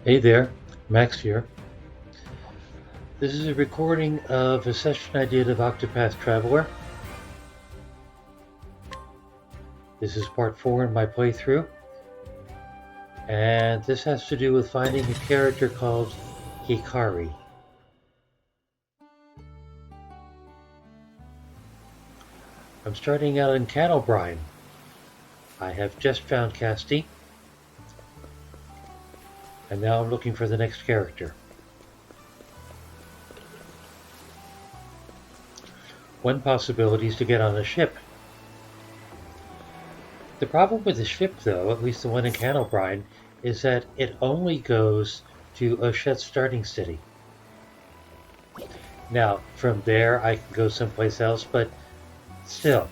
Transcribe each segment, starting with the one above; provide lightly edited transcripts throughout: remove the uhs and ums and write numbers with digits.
Hey there, Max here. This is a recording of a session I did of Octopath Traveler. This is part 4 in my playthrough, and this has to do with finding a character called Hikari. I'm starting out in Candlebrine. I have just found Casti, and now I'm looking for the next character. One possibility is to get on a ship. The problem with the ship, though, at least the one in Candlebrine, is that it only goes to Oshet's starting city. Now, from there I can go someplace else, but still.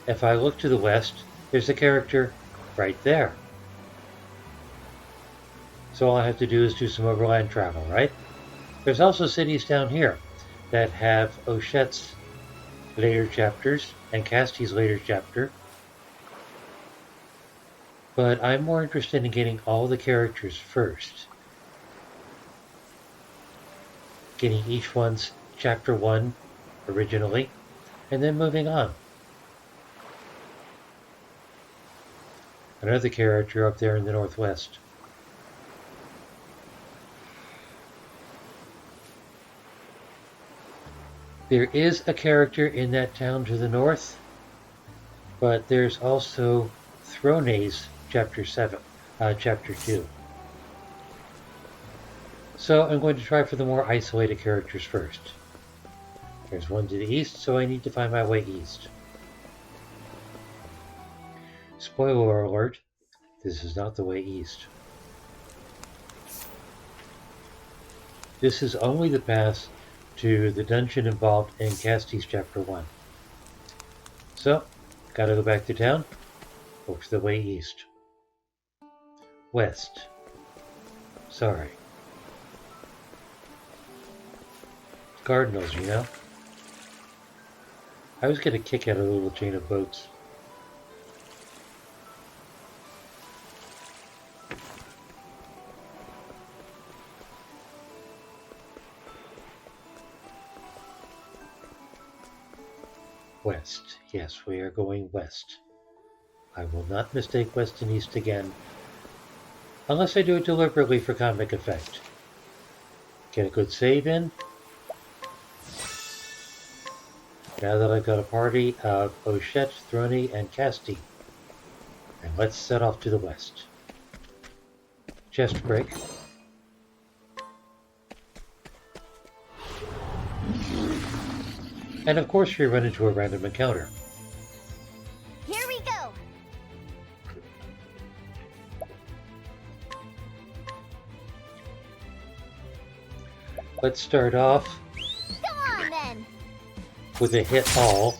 If I look to the west, there's a character right there. So all I have to do is do some overland travel, right? There's also cities down here that have Oshet's later chapters and Casti's later chapter. But I'm more interested in getting all the characters first. Getting each one's chapter 1 originally, and then moving on. Another character up there in the northwest. There is a character in that town to the north, but there's also Throne's chapter 2. So I'm going to try for the more isolated characters first. There's one to the east, so I need to find my way east. Spoiler alert, this is not the way east. This is only the path to the dungeon involved in Casti's chapter 1. So, gotta go back to town, look for the way east. West. Sorry. Cardinals, you know? I always get a kick out of a little chain of boats. West. Yes, we are going west. I will not mistake west and east again, unless I do it deliberately for comic effect. Get a good save in. Now that I've got a party of Oshet, Throne, and Casti, and let's set off to the west. Chest break. And of course we run into a random encounter. Here we go. Let's start off Go on then. with a hit all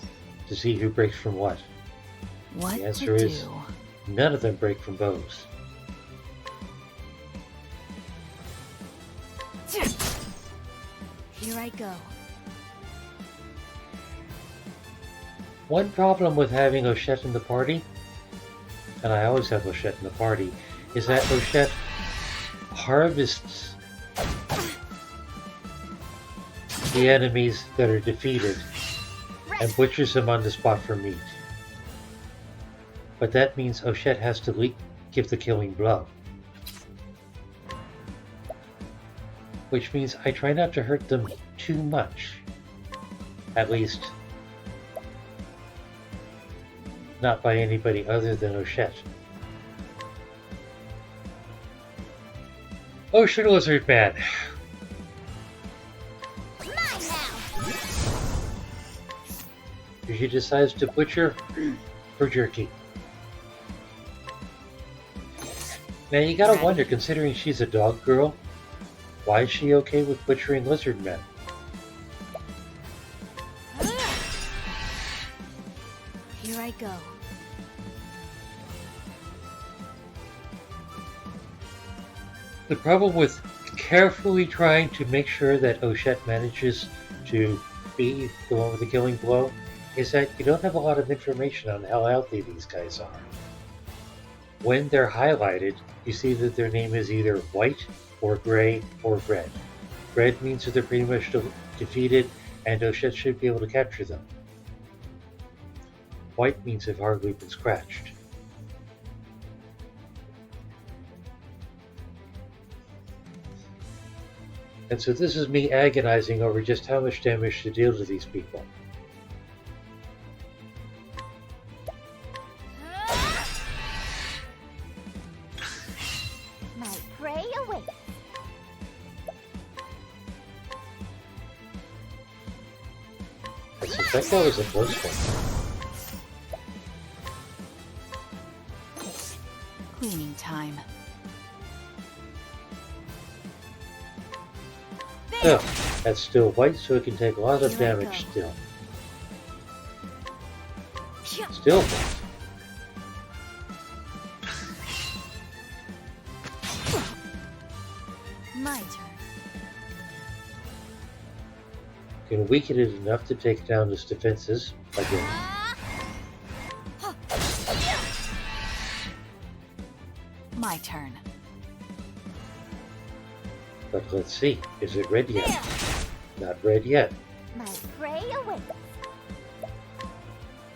to see who breaks from what. What The answer to is do? none of them break from bows. Here I go. One problem with having Oshet in the party, and I always have Oshet in the party, is that Oshet harvests the enemies that are defeated and butchers them on the spot for meat. But that means Oshet has to give the killing blow. Which means I try not to hurt them too much. At least, not by anybody other than Oshet. Ocean Lizard Man. Mine now. She decides to butcher for jerky. Now you gotta wonder, considering she's a dog girl, why is she okay with butchering lizard men? Here I go. The problem with carefully trying to make sure that Oshet manages to be the one with the killing blow is that you don't have a lot of information on how healthy these guys are. when they're highlighted, you see that their name is either white or gray or red. Red means that they're pretty much defeated, and Oshette should be able to capture them. White means they've hardly been scratched. And so this is me agonizing over just how much damage to deal to these people. My prey awaits. I suspect that was a close one. Cleaning time. Oh, that's still white, so it can take a lot of Here I damage go. still. Phew. Still white. My turn. Can weaken it enough to take down its defenses again. My turn. But let's see, is it red yet? Not red yet. My prey awaits.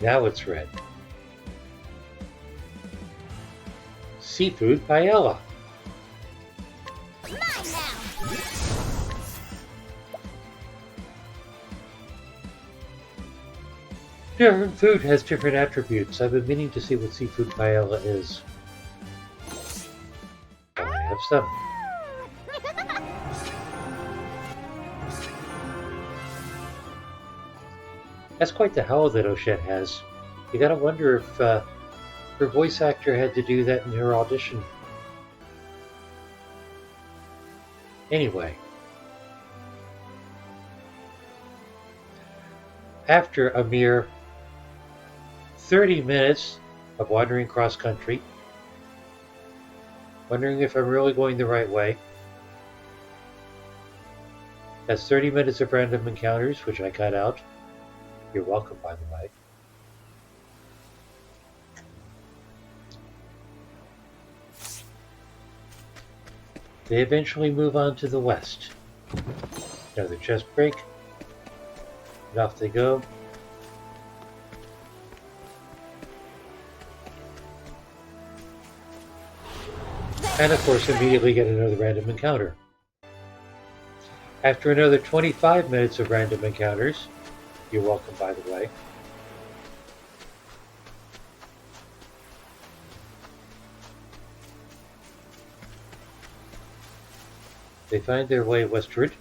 Now it's red. Seafood paella. Mine now. Different food has different attributes. I've been meaning to see what seafood paella is. I have some. That's quite the howl that Oshette has. You gotta wonder if her voice actor had to do that in her audition. Anyway. After a mere 30 minutes of wandering cross country, wondering if I'm really going the right way, that's 30 minutes of random encounters, which I cut out. You're welcome, by the way. They eventually move on to the west. Another chest break. And off they go. And of course, immediately get another random encounter. After another 25 minutes of random encounters, you're welcome, by the way, they find their way westward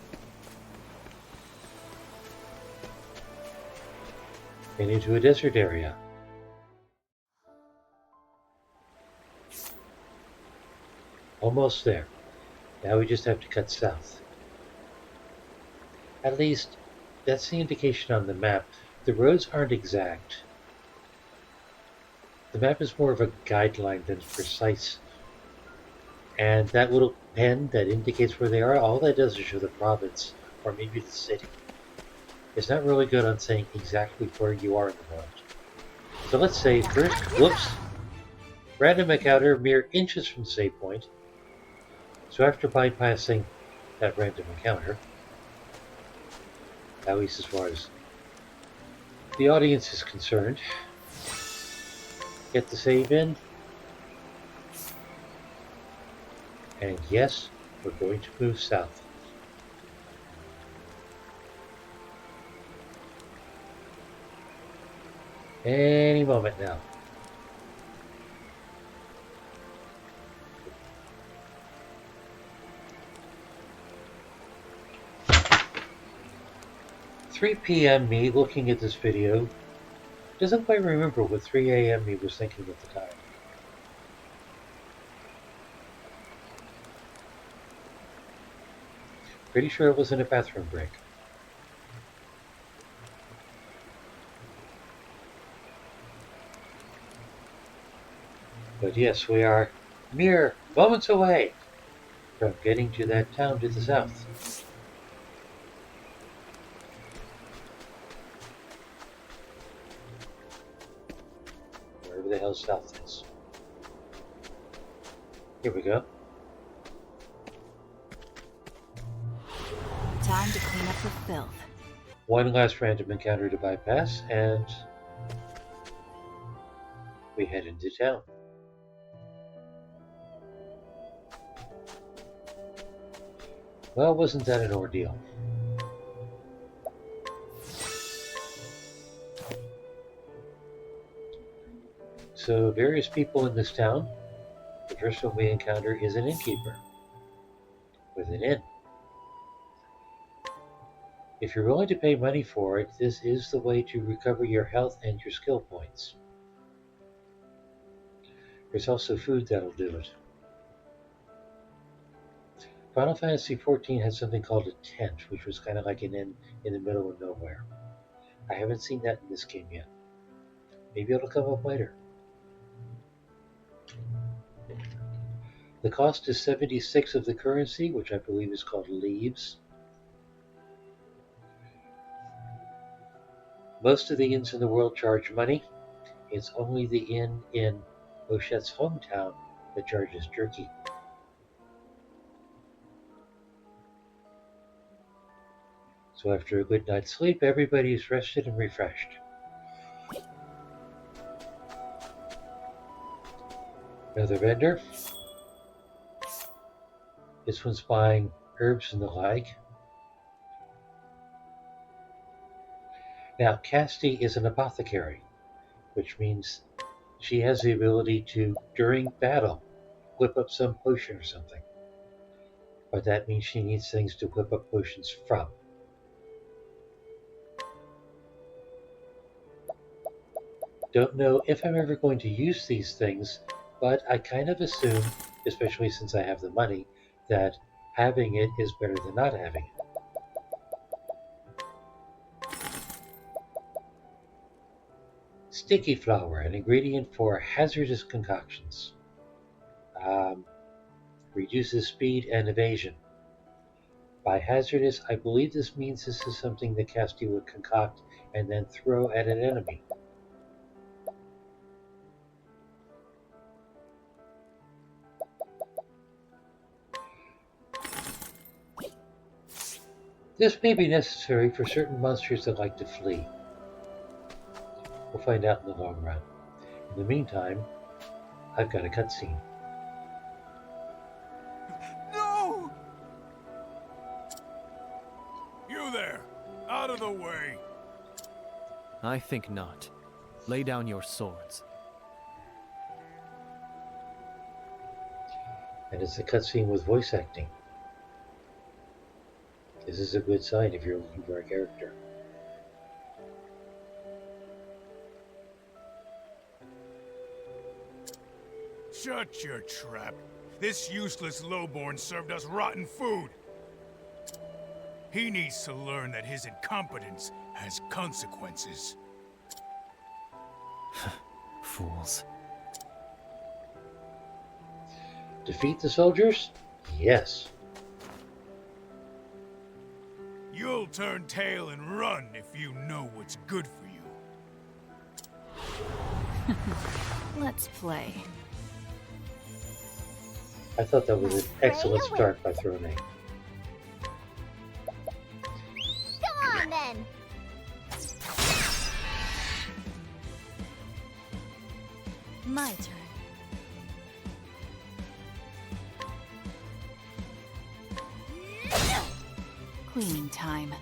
and into a desert area. Almost there. Now we just have to cut south. At least, that's the indication on the map. The roads aren't exact. The map is more of a guideline than precise. And that little pen that indicates where they are, all that does is show the province, or maybe the city. It's not really good on saying exactly where you are in the world. So let's say first, whoops, random encounter mere inches from save point. So after bypassing that random encounter, at least as far as the audience is concerned, get the save in, and yes, we're going to move south. Any moment now. "3 p.m. me looking at this video doesn't quite remember what 3 a.m. me was thinking at the time. Pretty sure it was in a bathroom break. But yes, we are mere moments away from getting to that town to the south. Wherever the hell south is. Here we go. Time to clean up the filth. One last random encounter to bypass, and we head into town. Well, wasn't that an ordeal? So, various people in this town. The first one we encounter is an innkeeper with an inn. If you're willing to pay money for it, this is the way to recover your health and your skill points. There's also food that'll do it. Final Fantasy XIV had something called a tent, which was kind of like an inn in the middle of nowhere. I haven't seen that in this game yet. Maybe it'll come up later. The cost is 76 of the currency, which I believe is called leaves. Most of the inns in the world charge money. It's only the inn in Ochet's hometown that charges jerky. So after a good night's sleep, everybody is rested and refreshed. Another vendor. This one's buying herbs and the like. Now, Casti is an apothecary, which means she has the ability to, during battle, whip up some potion or something. But that means she needs things to whip up potions from. Don't know if I'm ever going to use these things, but I kind of assume, especially since I have the money, that having it is better than not having it. Sticky flour, an ingredient for hazardous concoctions. Reduces speed and evasion. By hazardous, I believe this means this is something that Casti would concoct and then throw at an enemy. This may be necessary for certain monsters that like to flee. We'll find out in the long run. In the meantime, I've got a cutscene. No! You there! Out of the way! I think not. Lay down your swords. And it's a cutscene with voice acting. This is a good sign if you're looking for a character. Shut your trap. This useless lowborn served us rotten food. He needs to learn that his incompetence has consequences. Fools. Defeat the soldiers? Yes. You'll turn tail and run if you know what's good for you. Let's play. I thought that was an excellent start by Throne. Come on then. My turn. Cleaning time.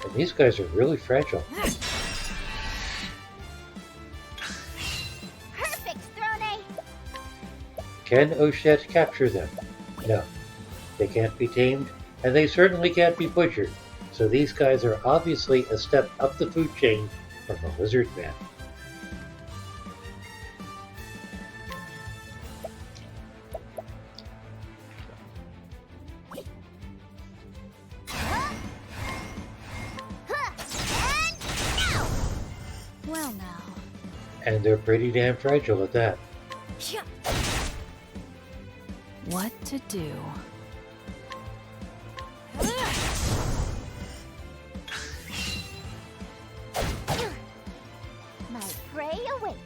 And these guys are really fragile. Perfect, Throne. Can Ochet capture them? No. They can't be tamed, and they certainly can't be butchered. So these guys are obviously a step up the food chain from the lizard man. Well now. And they're pretty damn fragile at that. What to do? My prey awaits.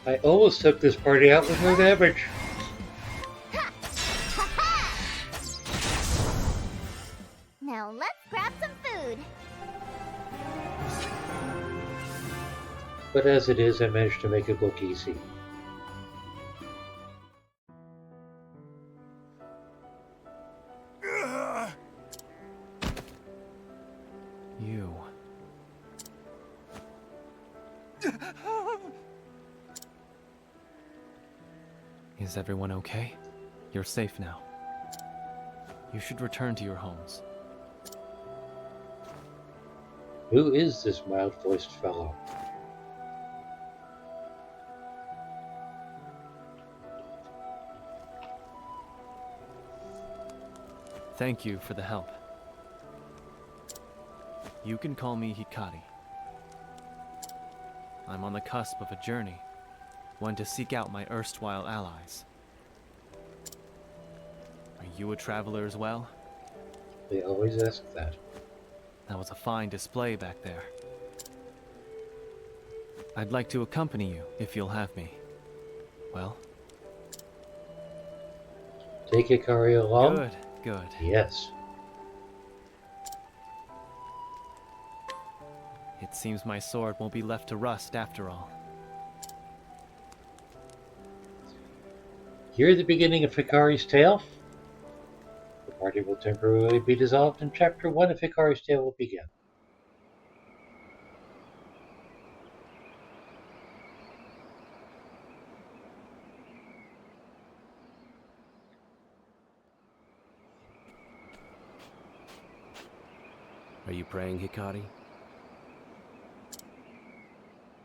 I almost took this party out with no damage. Now let's grab some food. But as it is, I managed to make it look easy. You. Is everyone okay? You're safe now. You should return to your homes. Who is this mild-voiced fellow? Thank you for the help. You can call me Hikari. I'm on the cusp of a journey, one to seek out my erstwhile allies. Are you a traveler as well? They always ask that. That was a fine display back there. I'd like to accompany you, if you'll have me. Well? Take Hikari along? Good, good. Yes. It seems my sword won't be left to rust after all. Hear the beginning of Hikari's tale? The party will temporarily be dissolved and Chapter 1 of Hikari's tale will begin. Are you praying, Hikari?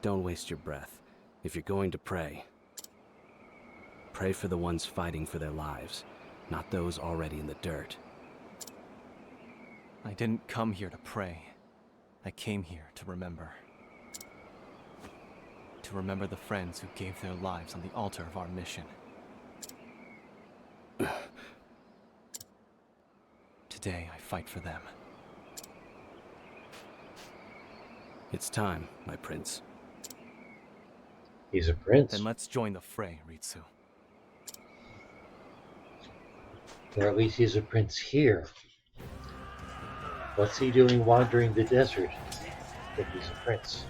Don't waste your breath. If you're going to pray, pray for the ones fighting for their lives, not those already in the dirt. I didn't come here to pray. I came here to remember. To remember the friends who gave their lives on the altar of our mission. Today, I fight for them. It's time, my prince. He's a prince. Then let's join the fray, Ritsu. Or at least he's a prince here. What's he doing wandering the desert if he's a prince?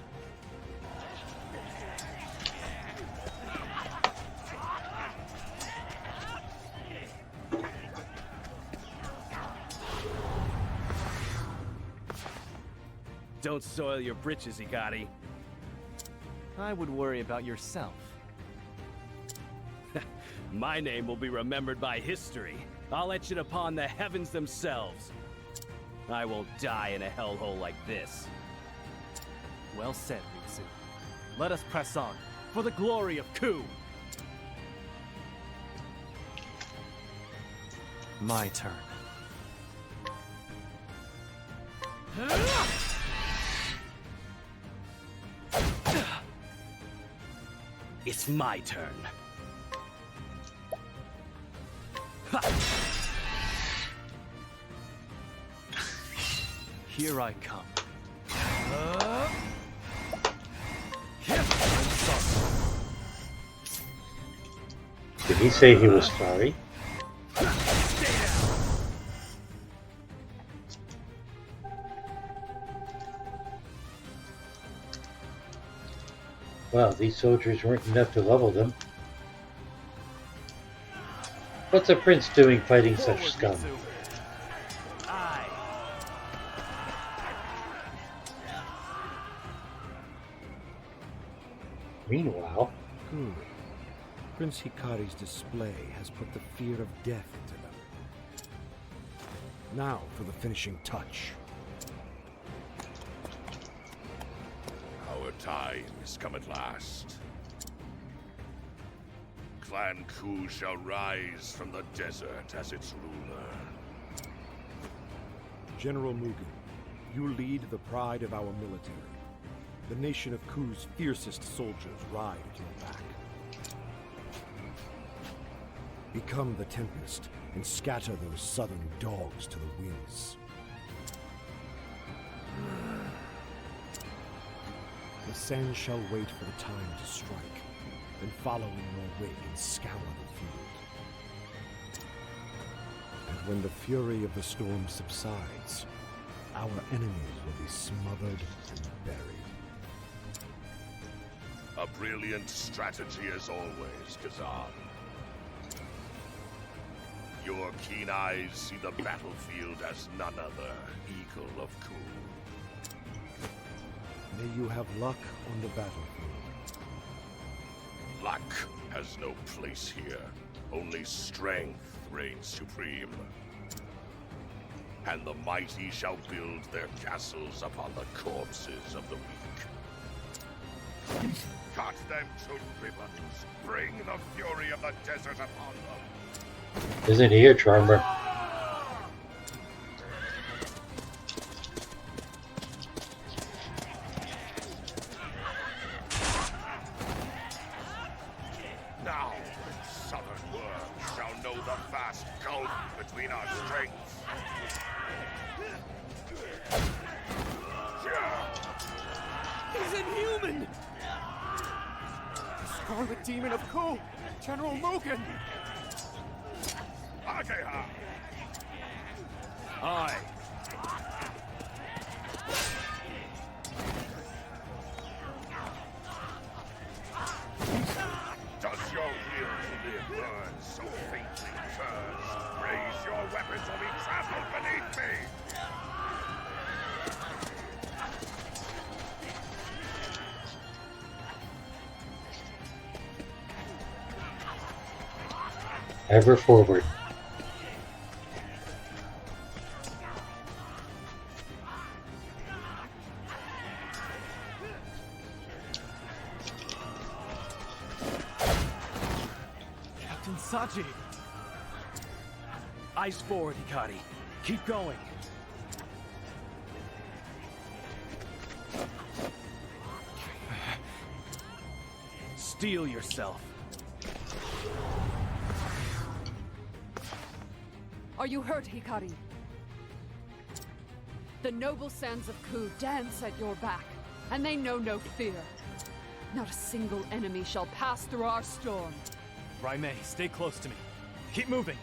Don't soil your britches, Hikari. I would worry about yourself. My name will be remembered by history. I'll etch it upon the heavens themselves. I won't die in a hellhole like this. Well said, Ritsu. Let us press on, for the glory of Ku! My turn. It's my turn. Here I come. Did he say he was sorry? Well, these soldiers weren't enough to level them. What's a prince doing fighting such scum? Aye. Meanwhile, Good. Prince Hikari's display has put the fear of death into them. Now for the finishing touch. Our time has come at last. Clan Ku shall rise from the desert as its ruler. General Mugen, you lead the pride of our military. The nation of Ku's fiercest soldiers ride at your back. Become the Tempest and scatter those southern dogs to the winds. The Sen shall wait for the time to strike. then following your wake and scour the field. And when the fury of the storm subsides, our enemies will be smothered and buried. A brilliant strategy as always, Kazan. Your keen eyes see the battlefield as none other, Eagle of Ku. May you have luck on the battlefield. Luck has no place here. Only strength reigns supreme. And the mighty shall build their castles upon the corpses of the weak. Cut them to ribbons. Bring the fury of the desert upon them. Isn't he a charmer? Now, southern world shall know the vast gulf between our strengths. He's inhuman! The Scarlet Demon of Ku! General Mugen! Ageha! Aye. Does your will to live burn so faintly turn? Raise your weapons or be trampled beneath me! Ever forward. Captain Saji! Eyes forward, Hikari. Keep going. Steel yourself. Are you hurt, Hikari? The noble sands of Ku dance at your back, and they know no fear. Not a single enemy shall pass through our storm. Raimei, stay close to me. Keep moving.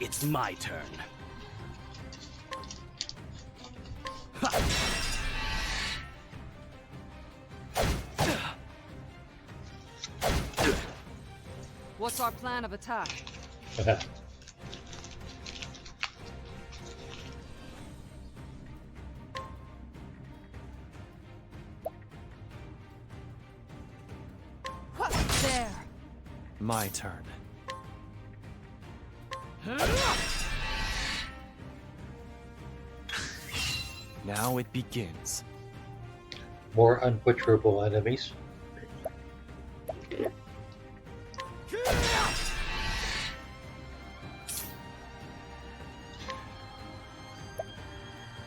It's my turn. What's our plan of attack? There. My turn. Now it begins. More unbutcherable enemies.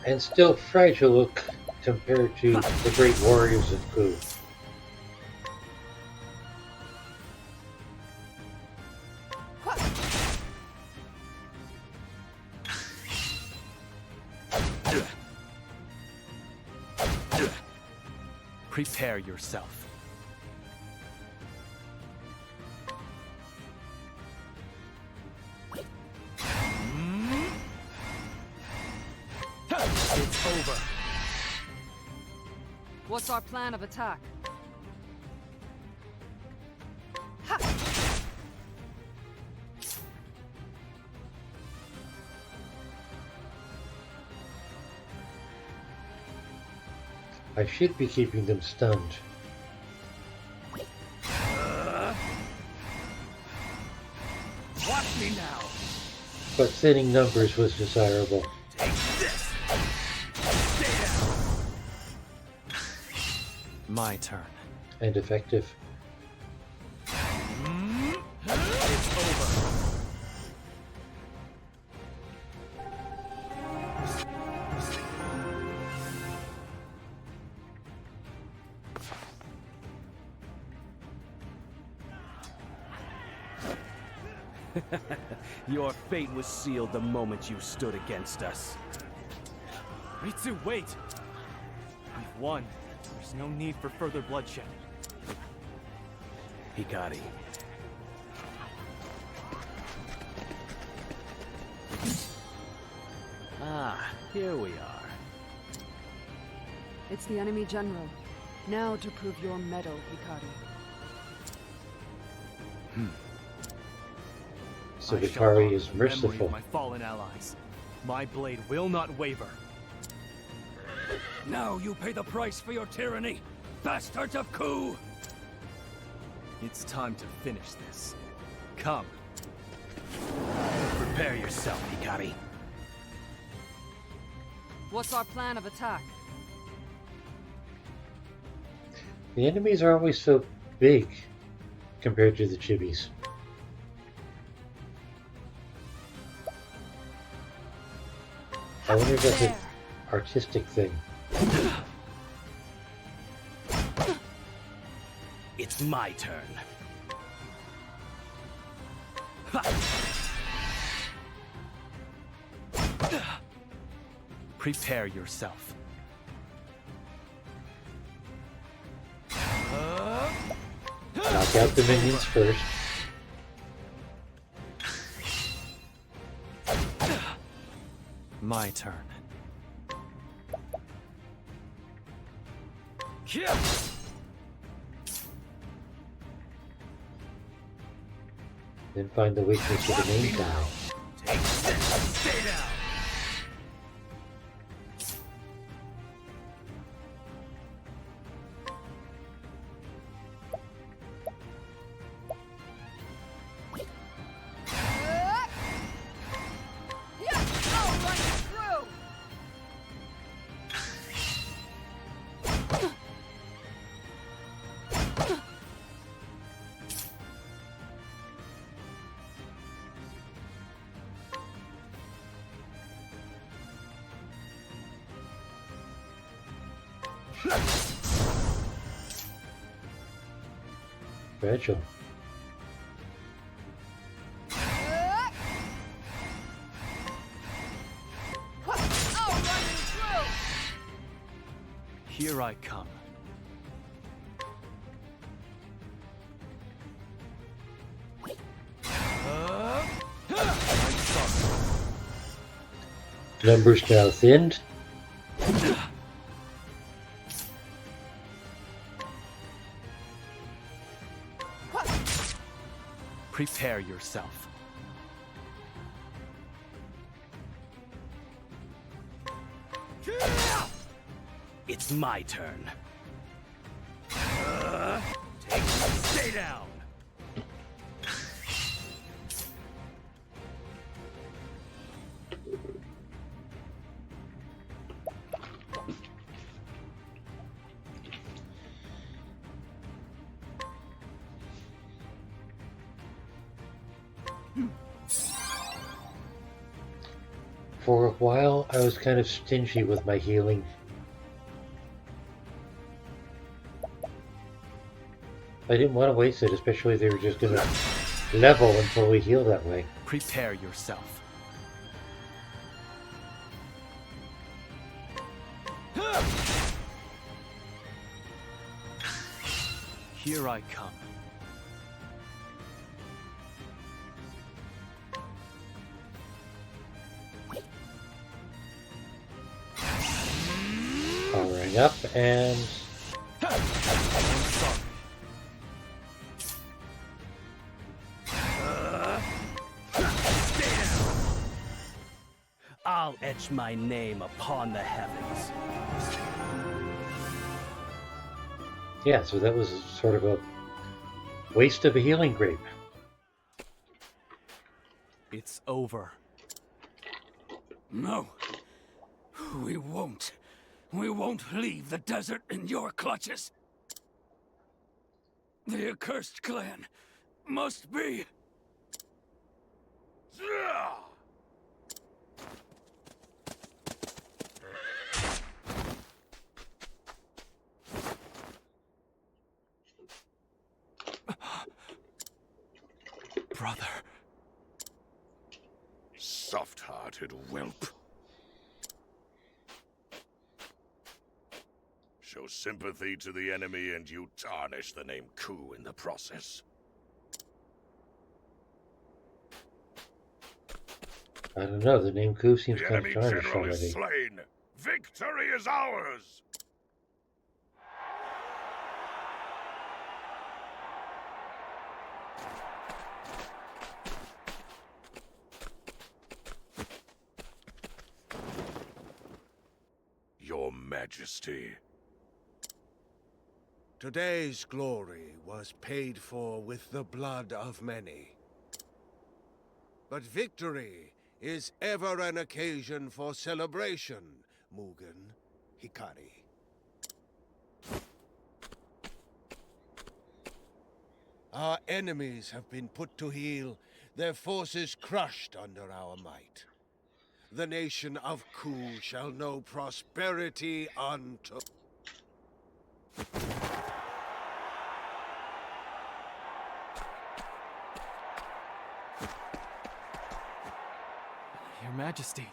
And still fragile compared to the great warriors of Ku. Prepare yourself. It's over. What's our plan of attack? I should be keeping them stunned. Watch me now! But thinning numbers was desirable. Take this! Stay down! My turn. And effective. It's over. Your fate was sealed the moment you stood against us. Ritsu, wait! We've won. There's no need for further bloodshed. Hikari. Ah, here we are. It's the enemy general. Now to prove your mettle, Hikari. So I shall Hikari honor is the memory merciful. of my fallen allies. My blade will not waver. Now you pay the price for your tyranny, bastards of Ku! It's time to finish this. Come. Prepare yourself, Hikari. What's our plan of attack? The enemies are always so big compared to the chibis. I wonder if that's an artistic thing. It's my turn. Prepare yourself. Knock out the minions first. My turn. Then find the weakness of the main guy. Stay down! Fragile. Here I come. Numbers now thinned. Prepare yourself. It's my turn. Stay down! For a while, I was kind of stingy with my healing. I didn't want to waste it, especially if they were just going to level until we heal that way. Prepare yourself. Here I come. Powering up and... I'll etch my name upon the heavens. Yeah, so that was sort of a waste of a healing grape. It's over. No. We won't. We won't leave the desert in your clutches. The accursed clan must be... Brother. Soft-hearted whelp. Show sympathy to the enemy and you tarnish the name Ku in the process. I don't know, the name Ku seems The kind of enemy tarnished general is already. slain. Victory is ours! Your Majesty. Today's glory was paid for with the blood of many. But victory is ever an occasion for celebration, Mugen, Hikari. Our enemies have been put to heel, their forces crushed under our might. The nation of Ku shall know prosperity unto... Your Majesty.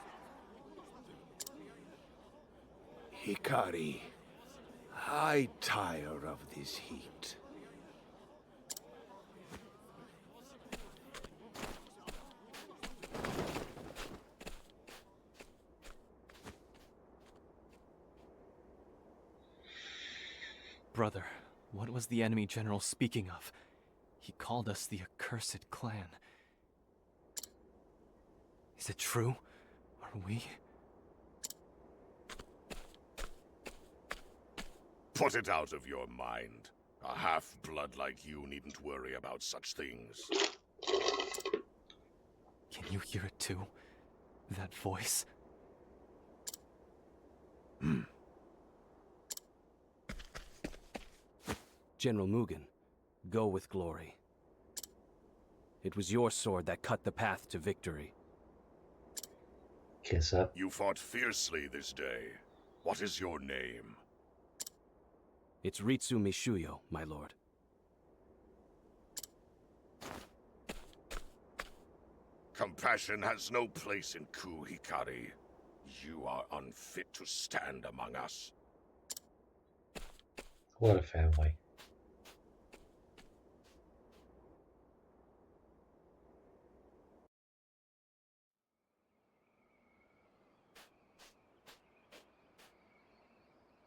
Hikari, I tire of this heat. Brother, what was the enemy general speaking of? He called us the accursed clan. Is it true? Are we? Put it out of your mind. A half-blood like you needn't worry about such things. Can you hear it too? That voice? General Mugen, go with glory. It was your sword that cut the path to victory. Kiss up. You fought fiercely this day. What is your name? It's Ritsu Mishuyo, my lord. Compassion has no place in Ku, Hikari. You are unfit to stand among us. What a family.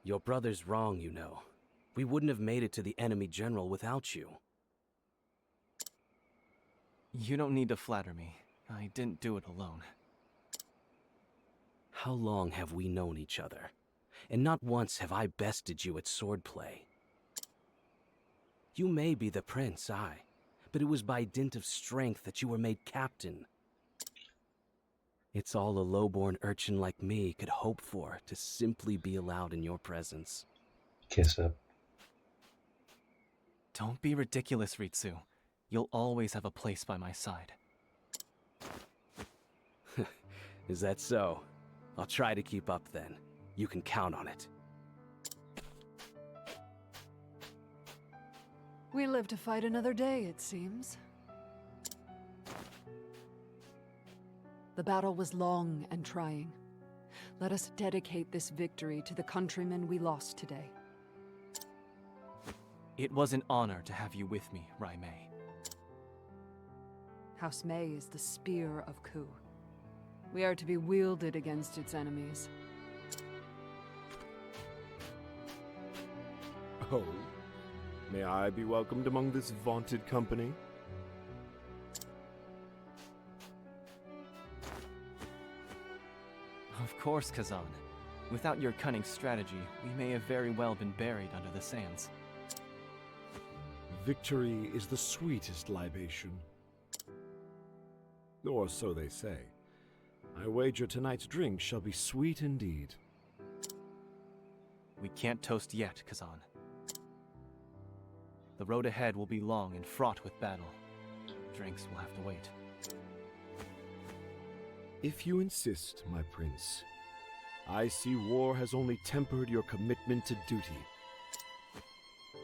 Your brother's wrong, you know. We wouldn't have made it to the enemy general without you. You don't need to flatter me. I didn't do it alone. How long have we known each other? And not once have I bested you at swordplay. You may be the prince, aye, but it was by dint of strength that you were made captain. It's all a low-born urchin like me could hope for, to simply be allowed in your presence. Kiss up. Don't be ridiculous, Ritsu. You'll always have a place by my side. Is that so? I'll try to keep up then. You can count on it. We live to fight another day, it seems. The battle was long and trying. Let us dedicate this victory to the countrymen we lost today. It was an honor to have you with me, Raimei. House Mei is the spear of Ku. We are to be wielded against its enemies. Oh, may I be welcomed among this vaunted company? Of course, Kazan. Without your cunning strategy, we may have very well been buried under the sands. Victory is the sweetest libation. Or so they say. I wager tonight's drink shall be sweet indeed. We can't toast yet, Kazan. The road ahead will be long and fraught with battle. Drinks will have to wait. If you insist, my prince. I see war has only tempered your commitment to duty.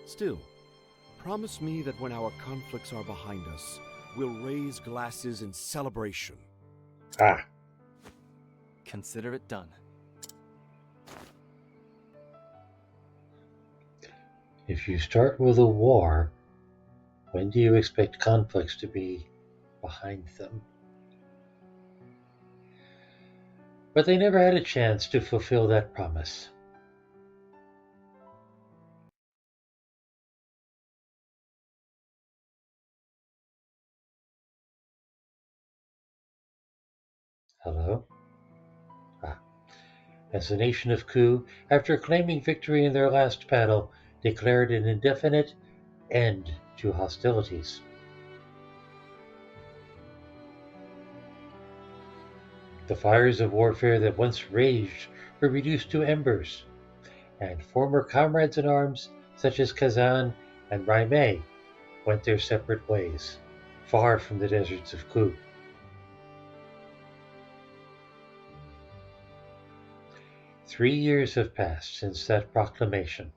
Still, promise me that when our conflicts are behind us, we'll raise glasses in celebration. Ah. Consider it done. If you start with a war, when do you expect conflicts to be behind them? But they never had a chance to fulfill that promise. Hello? As the nation of Ku, after claiming victory in their last battle, declared an indefinite end to hostilities. The fires of warfare that once raged were reduced to embers, and former comrades in arms such as Kazan and Raimei went their separate ways, far from the deserts of Ku. Three years have passed since that proclamation.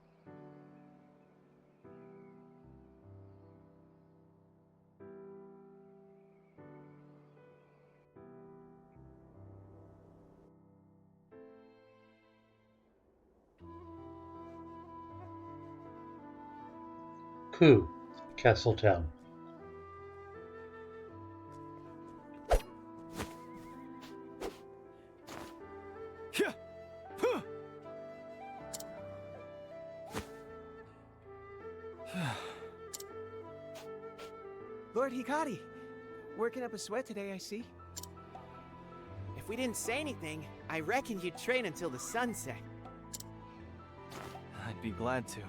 Ku, Castle Town. Lord Hikari, working up a sweat today, I see. If we didn't say anything, I reckon you'd train until the sunset. I'd be glad to.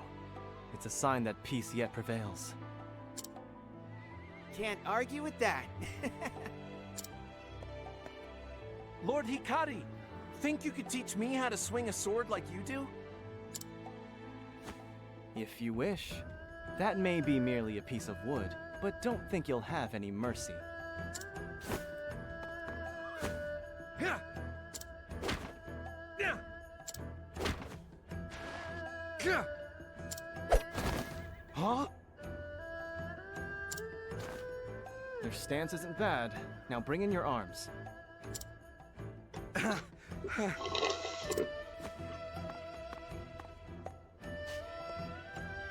It's a sign that peace yet prevails. Can't argue with that. Lord Hikari, think you could teach me how to swing a sword like you do? If you wish. That may be merely a piece of wood, but don't think you'll have any mercy. Huh? Your stance isn't bad. Now bring in your arms.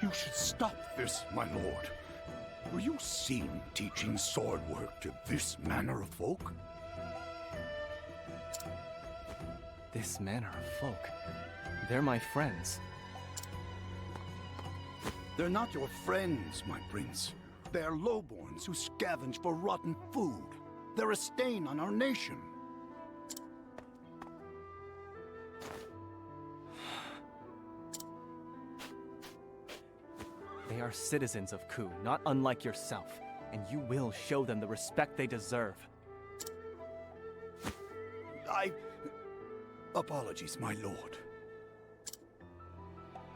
You should stop this, my lord. Were you seen teaching sword work to this manner of folk? This manner of folk. They're my friends. They're not your friends, my prince. They're lowborns who scavenge for rotten food. They're a stain on our nation. They are citizens of Ku, not unlike yourself, and you will show them the respect they deserve. Apologies, my lord.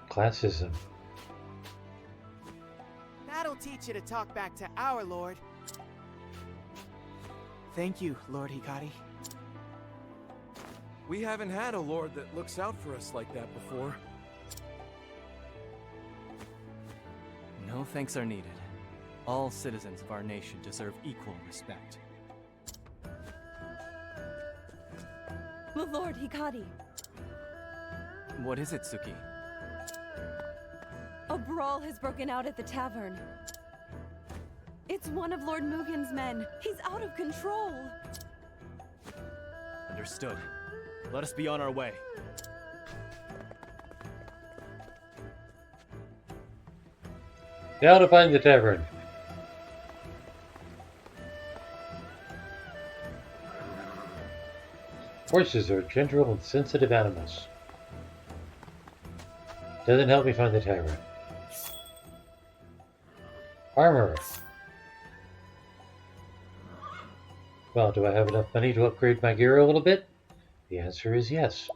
Classism. That'll teach you to talk back to our lord. Thank you, Lord Hikari. We haven't had a lord that looks out for us like that before. No thanks are needed. All citizens of our nation deserve equal respect. The Lord Hikari. What is it, Suki? A brawl has broken out at the tavern. It's one of Lord Mugen's men. He's out of control. Understood. Let us be on our way. Now to find the tavern. Horses are gentle and sensitive animals. Doesn't help me find the tavern. Armor. Well, do I have enough money to upgrade my gear a little bit? The answer is yes.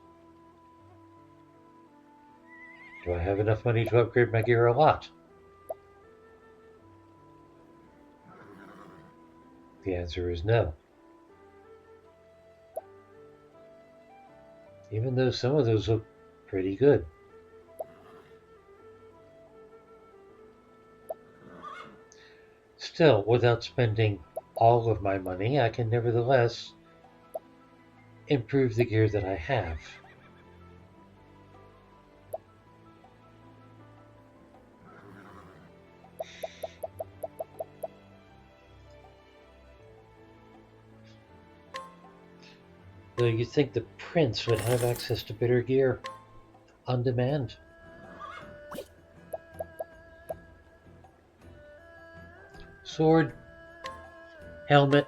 Do I have enough money to upgrade my gear a lot? The answer is no. Even though some of those look pretty good. Still, without spending all of my money, I can nevertheless improve the gear that I have. Though you'd think the prince would have access to better gear on demand. Sword, helmet,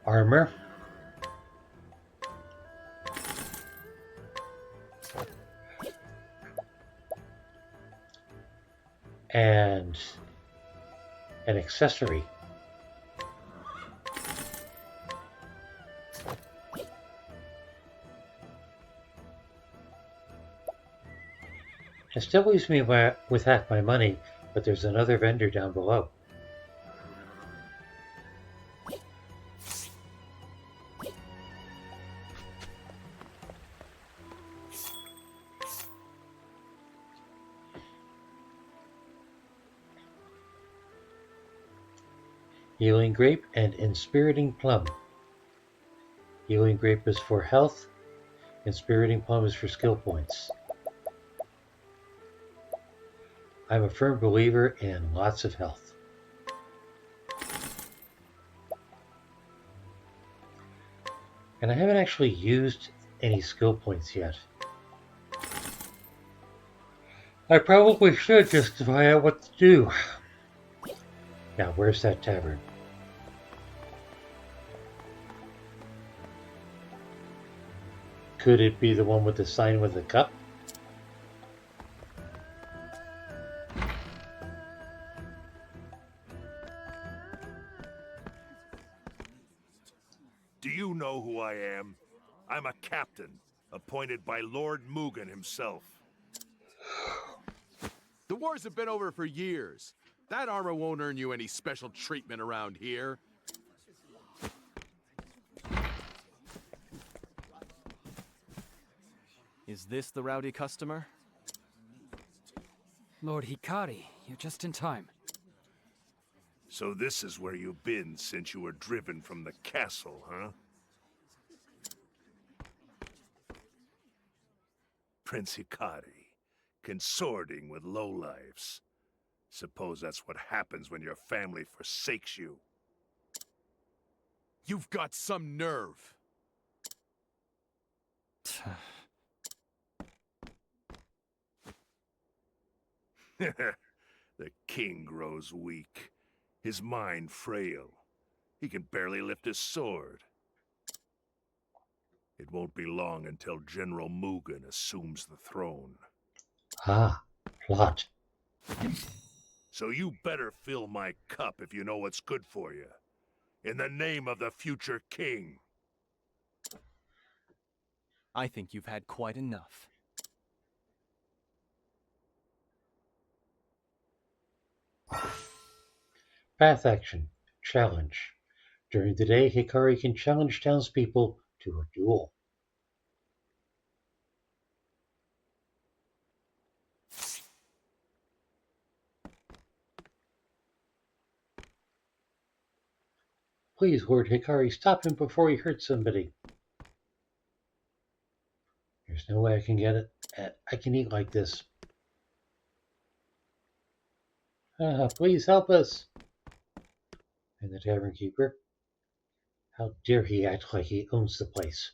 armor, and an accessory. It still leaves me with half my money, but there's another vendor down below. Healing Grape and Inspiriting Plum. Healing Grape is for health, Inspiriting Plum is for skill points. I'm a firm believer in lots of health. And I haven't actually used any skill points yet. I probably should just to find out what to do. Now, where's that tavern? Could it be the one with the sign with the cup? Do you know who I am? I'm a captain, appointed by Lord Mugen himself. The wars have been over for years. That armor won't earn you any special treatment around here. Is this the rowdy customer? Lord Hikari, you're just in time. So this is where you've been since you were driven from the castle, huh? Prince Hikari, consorting with lowlifes. Suppose that's what happens when your family forsakes you. You've got some nerve. The king grows weak, his mind frail. He can barely lift his sword. It won't be long until General Mugen assumes the throne. Ah, plot. So you better fill my cup if you know what's good for you. In the name of the future king. I think you've had quite enough. Path action. Challenge. During the day, Hikari can challenge townspeople to a duel. Please, Lord Hikari, stop him before he hurts somebody. There's no way I can get it. I can eat like this. Please help us. And the tavern keeper? How dare he act like he owns the place?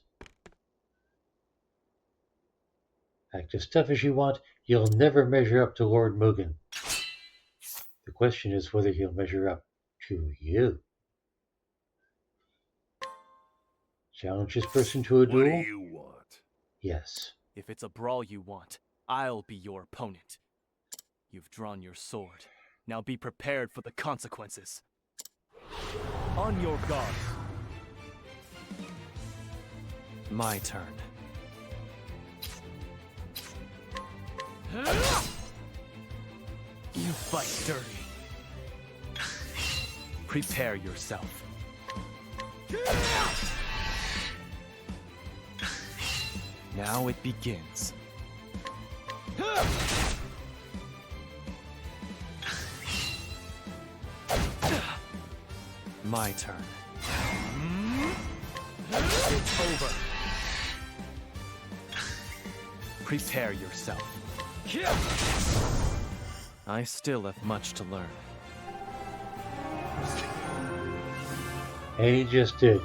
Act as tough as you want, you'll never measure up to Lord Mugen. The question is whether he'll measure up to you. Challenge this person to a duel? What do you want? Yes. If it's a brawl you want, I'll be your opponent. You've drawn your sword. Now be prepared for the consequences. On your guard. My turn. You fight dirty. Prepare yourself. Now it begins. My turn. It's over. Prepare yourself. I still have much to learn. And he just did.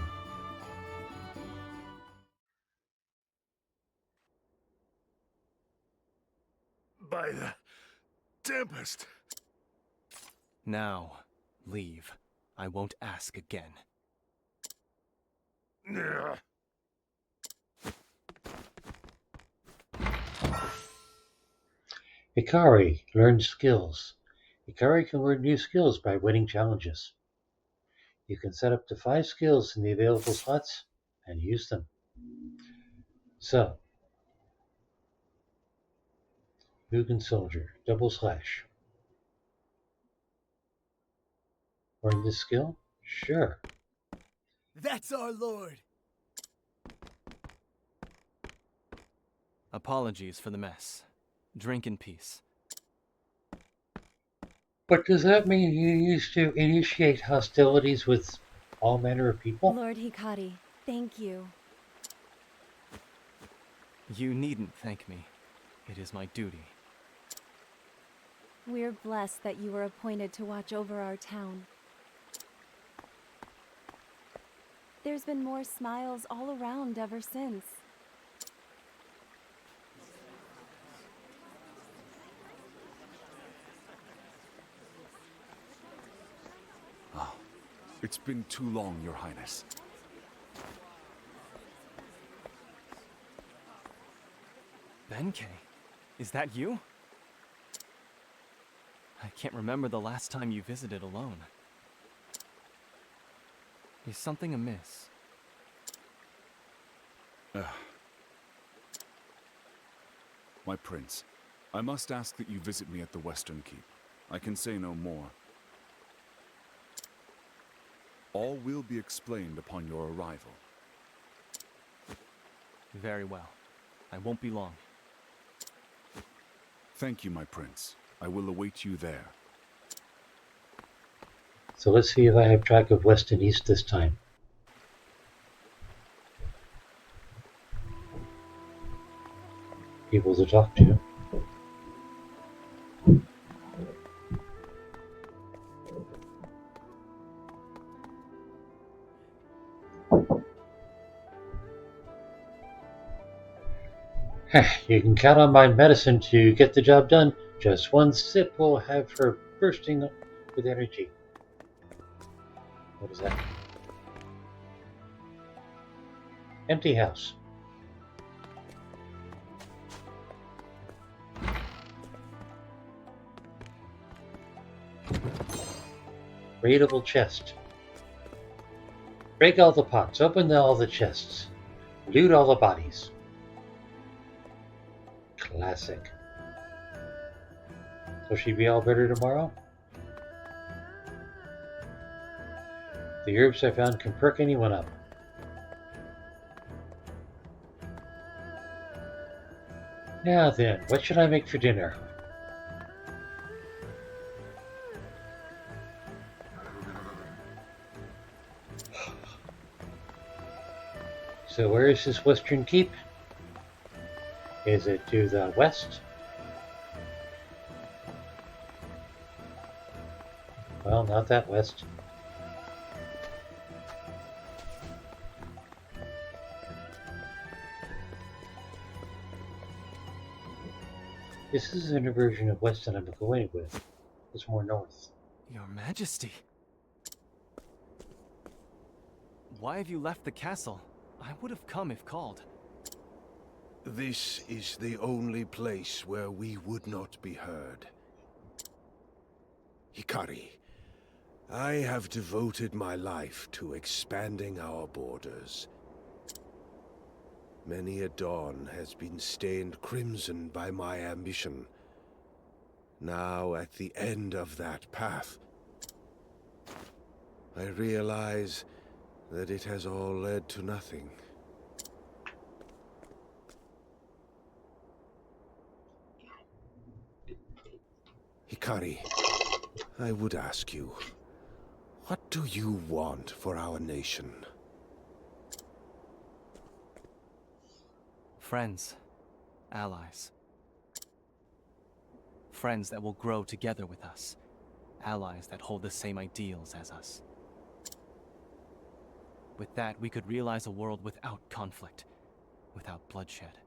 By the Tempest. Now, leave. I won't ask again. Ugh. Hikari learns skills. Hikari can learn new skills by winning challenges. You can set up to 5 skills in the available slots and use them. So, Mugen Soldier, double slash. Learn this skill? Sure. That's our lord! Apologies for the mess. Drink in peace. But does that mean you used to initiate hostilities with all manner of people? Lord Hikari, thank you. You needn't thank me. It is my duty. We're blessed that you were appointed to watch over our town. There's been more smiles all around ever since. It's been too long, Your Highness. Benkei, is that you? I can't remember the last time you visited alone. Is something amiss? My prince, I must ask that you visit me at the Western Keep. I can say no more. All will be explained upon your arrival. Very well. I won't be long. Thank you, my prince. I will await you there. So let's see if I have track of west and east this time. People to talk to. You can count on my medicine to get the job done. Just one sip will have her bursting with energy. What is that? Empty house. Raidable chest. Break all the pots. Open all the chests. Loot all the bodies. Classic. Will she be all better tomorrow? The herbs I found can perk anyone up. Now then, what should I make for dinner? So where is this Western Keep? Is it to the west? Well, not that west. This isn't a version of west that I'm going with. It's more north. Your Majesty. Why have you left the castle? I would have come if called. This is the only place where we would not be heard. Hikari, I have devoted my life to expanding our borders. Many a dawn has been stained crimson by my ambition. Now, at the end of that path, I realize that it has all led to nothing. Hikari, I would ask you, what do you want for our nation? Friends. Allies. Friends that will grow together with us. Allies that hold the same ideals as us. With that, we could realize a world without conflict, without bloodshed.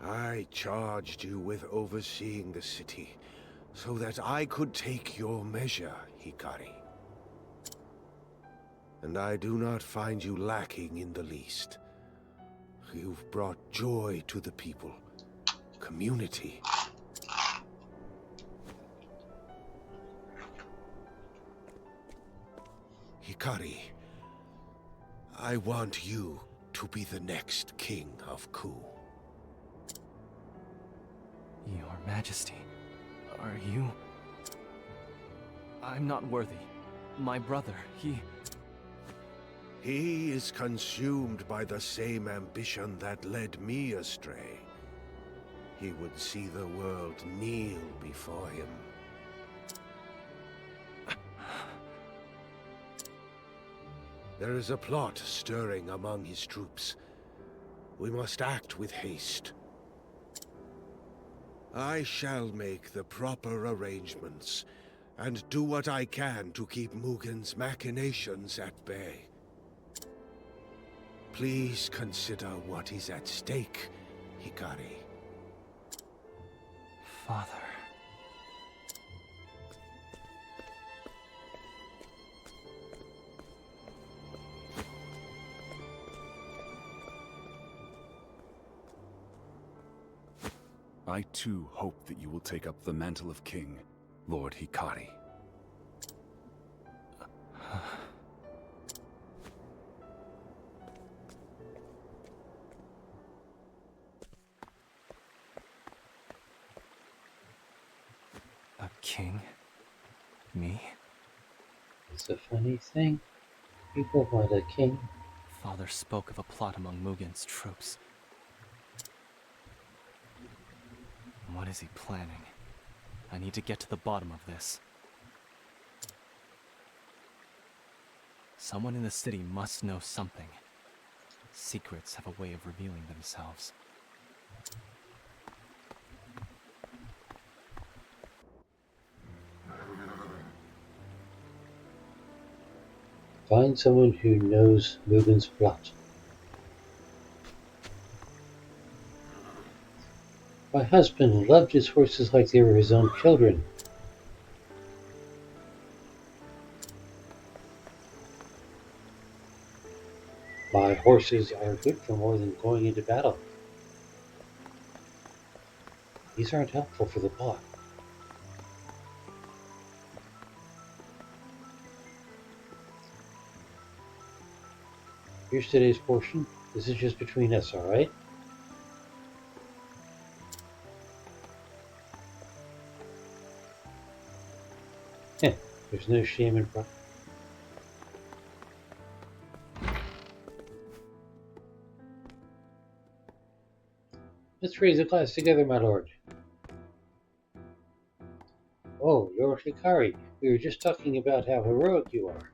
I charged you with overseeing the city, so that I could take your measure, Hikari. And I do not find you lacking in the least. You've brought joy to the people, community. Hikari, I want you to be the next king of Ku. Your Majesty, are you... I'm not worthy. My brother, he is consumed by the same ambition that led me astray. He would see the world kneel before him. There is a plot stirring among his troops. We must act with haste. I shall make the proper arrangements, and do what I can to keep Mugen's machinations at bay. Please consider what is at stake, Hikari. Father... I too hope that you will take up the mantle of king, Lord Hikari. A king? Me? It's a funny thing. People want a king. Father spoke of a plot among Mugen's troops. What is he planning? I need to get to the bottom of this. Someone in the city must know something. Secrets have a way of revealing themselves. Find someone who knows Mugen's plot. My husband loved his horses like they were his own children. My horses are good for more than going into battle. These aren't helpful for the plot. Here's today's portion. This is just between us, alright? There's no shame in front. Let's raise a glass together, my lord. Oh, Lord Hikari, we were just talking about how heroic you are.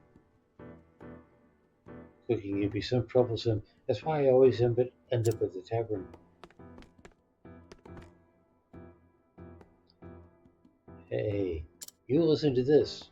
Cooking can be so troublesome. That's why I always end up at the tavern. Hey, you listen to this.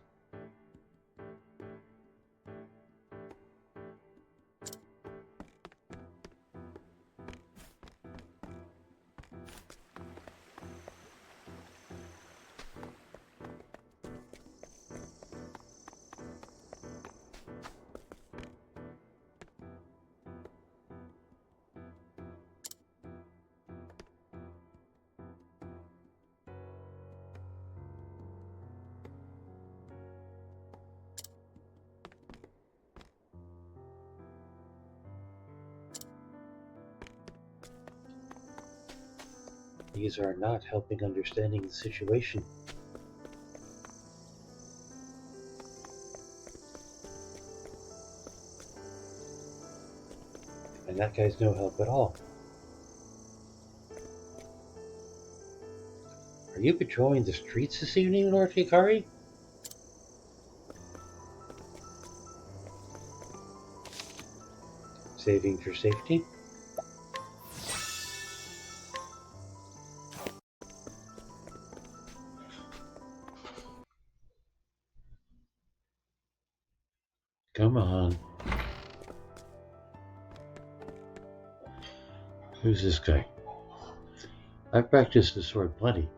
These are not helping understanding the situation. And that guy's no help at all. Are you patrolling the streets this evening, Lord Hikari? Saving for safety? Come on. Who's this guy? I've practiced the sword plenty.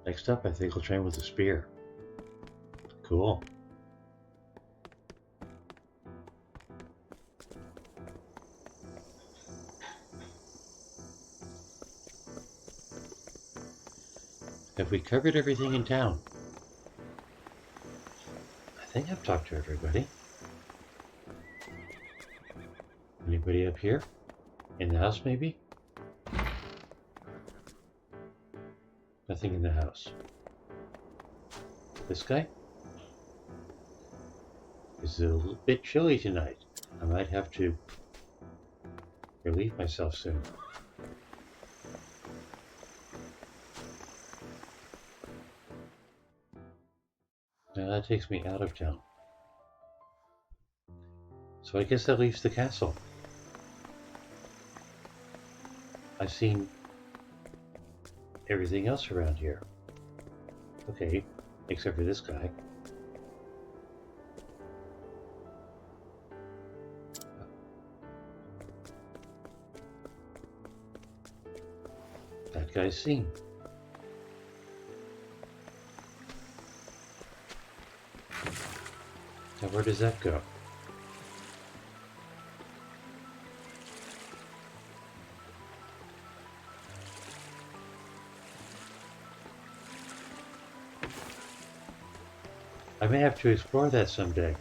Next up, I think I'll train with a spear. Cool. Have we covered everything in town? I think I've talked to everybody. Anybody up here? In the house, maybe? Nothing in the house. This guy? It's a little bit chilly tonight. I might have to relieve myself soon. Now that takes me out of town. So I guess that leaves the castle. I've seen everything else around here. Okay, except for this guy. That guy's seen. Now where does that go? I may have to explore that someday.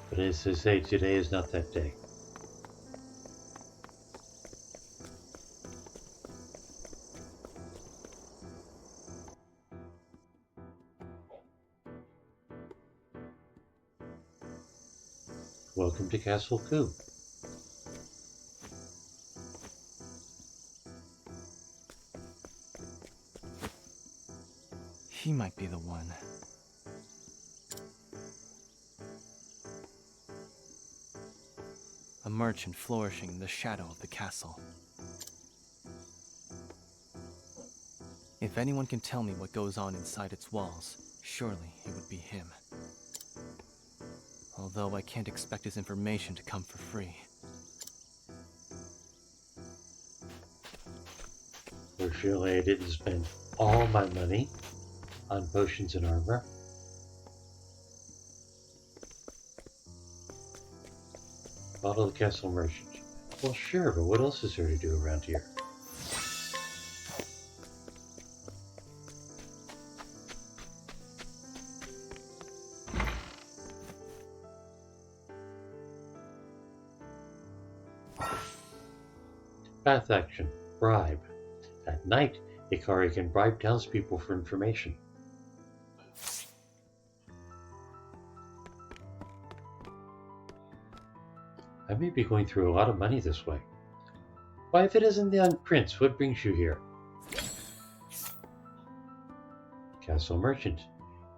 But as I say, today is not that day. Welcome to Castle Coup. He might be the one. A merchant flourishing in the shadow of the castle. If anyone can tell me what goes on inside its walls, surely it would be him. Although I can't expect his information to come for free. Or surely I didn't spend all my money on potions and armor. Follow the castle merchant. Well, sure, but what else is there to do around here? Path action. Bribe. At night, Hikari can bribe townspeople for information. I may be going through a lot of money this way. Why, if it isn't the young prince, what brings you here? Castle merchant.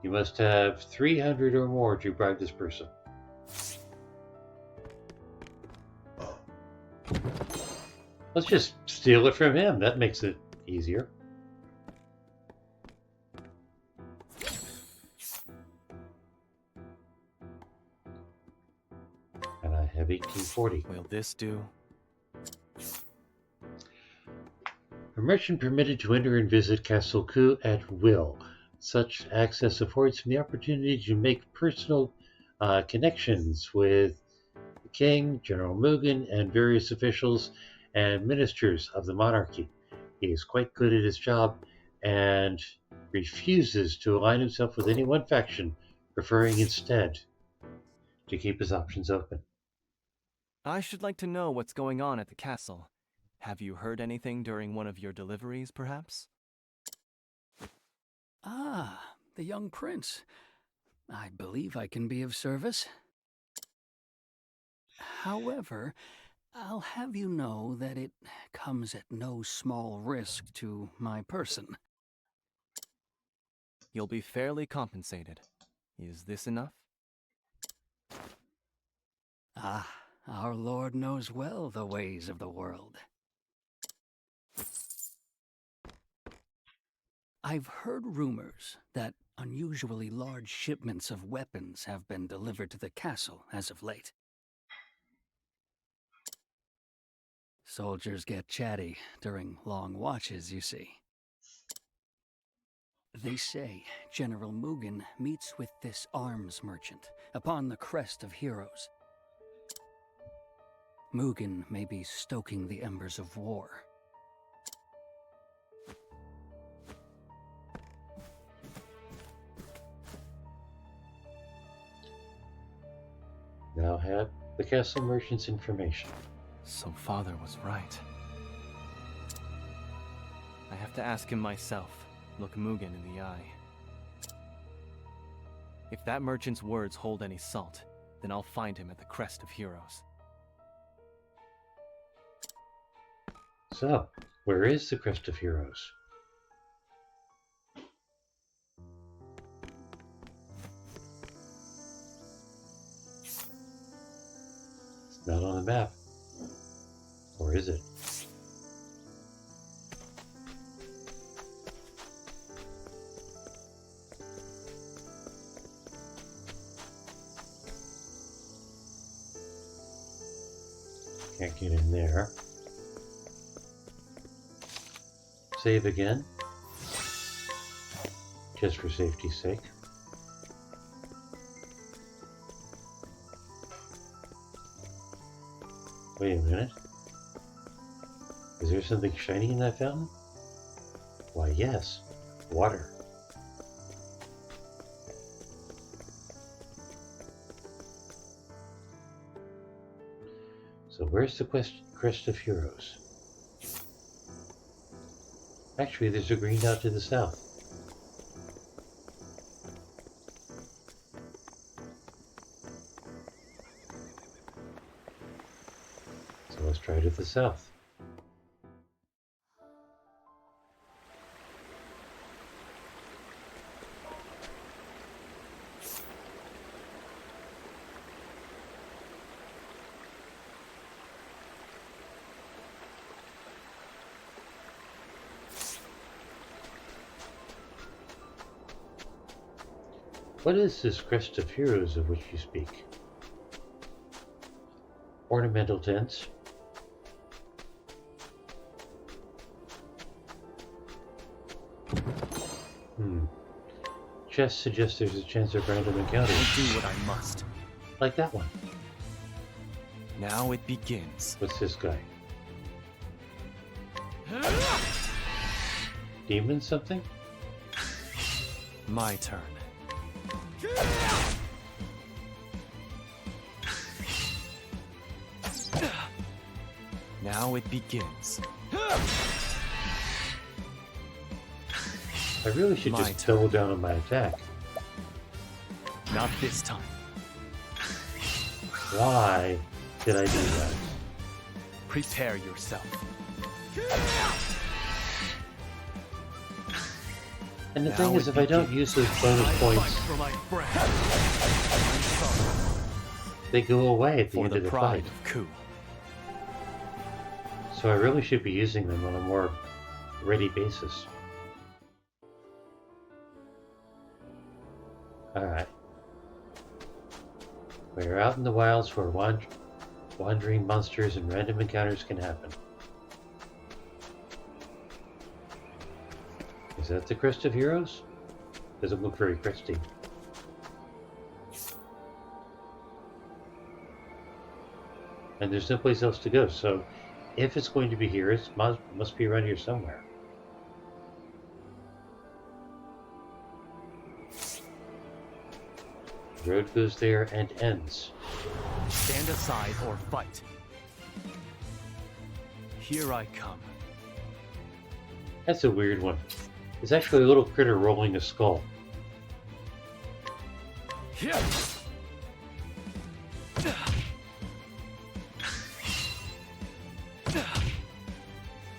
You must have 300 or more to bribe this person. Let's just steal it from him. That makes it easier. And I have 1840. Will this do? A merchant permitted to enter and visit Castle Coup at will. Such access affords him the opportunity to make personal connections with the king, General Mugen, and various officials and ministers of the monarchy. He is quite good at his job and refuses to align himself with any one faction, preferring instead to keep his options open. I should like to know what's going on at the castle. Have you heard anything during one of your deliveries, perhaps? Ah, the young prince. I believe I can be of service. However, I'll have you know that it comes at no small risk to my person. You'll be fairly compensated. Is this enough? Ah, our Lord knows well the ways of the world. I've heard rumors that unusually large shipments of weapons have been delivered to the castle as of late. Soldiers get chatty during long watches, you see. They say General Mugen meets with this arms merchant upon the crest of heroes. Mugen may be stoking the embers of war. Now have the castle merchant's information. So father was right. I have to ask him myself, look Mugen in the eye. If that merchant's words hold any salt, then I'll find him at the crest of heroes. So, where is the Crest of Heroes? It's not on the map. Or is it? Can't get in there. Save again. Just for safety's sake. Wait a minute. Is there something shiny in that fountain? Why, yes. Water. So where's the Crest of Heroes? Actually, there's a green dot to the south. So let's try to the south. What is this Crest of Heroes of which you speak? Ornamental tents? Chest suggests there's a chance of random encounters. I'll do what I must. Like that one. Now it begins. What's this guy? Demon something? My turn. Now it begins. I really should just double down on my attack. Not this time. Why did I do that? Prepare yourself. And the thing is, if I don't use those bonus points, they go away at the end of the fight. So I really should be using them on a more ready basis. Alright. We're out in the wilds where wandering monsters and random encounters can happen. Is that the Crest of Heroes? Doesn't look very cresty. And there's no place else to go, so if it's going to be here, it must be around here somewhere. The road goes there and ends. Stand aside or fight. Here I come. That's a weird one. It's actually a little critter rolling a skull.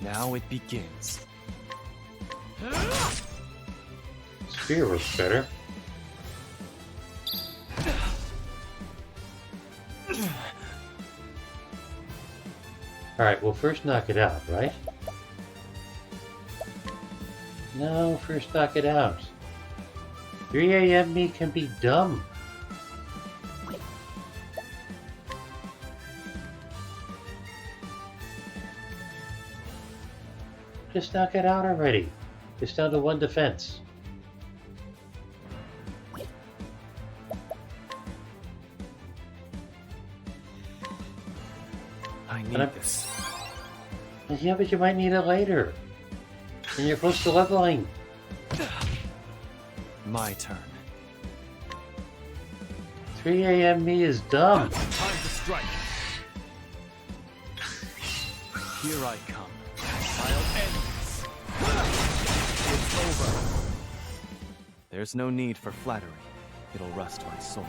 Now it begins. Spear works better. Alright, we'll first knock it out, right? No, first knock it out. 3 a.m. me can be dumb. Just knock it out already. It's down to 1 defense. I need this. Yeah, but you might need it later. And you're close to leveling. My turn. 3 a.m. me is dumb. Time to strike. Here I come. I'll end this. It's over. There's no need for flattery. It'll rust my sword.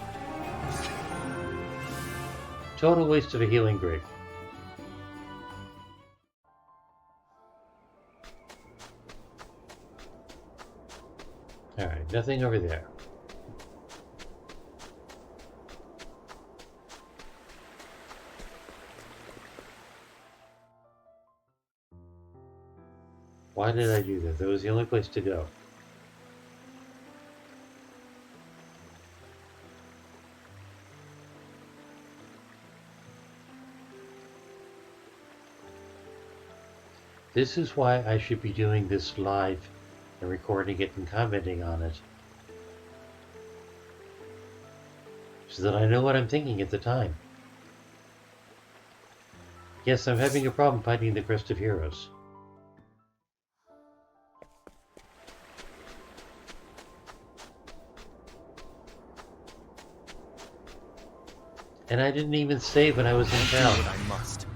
Total waste of a healing grape. Alright, nothing over there. Why did I do that? That was the only place to go. This is why I should be doing this live and recording it and commenting on it. So that I know what I'm thinking at the time. Yes, I'm having a problem finding the Crest of Heroes. And I didn't even save when I was in town. I must.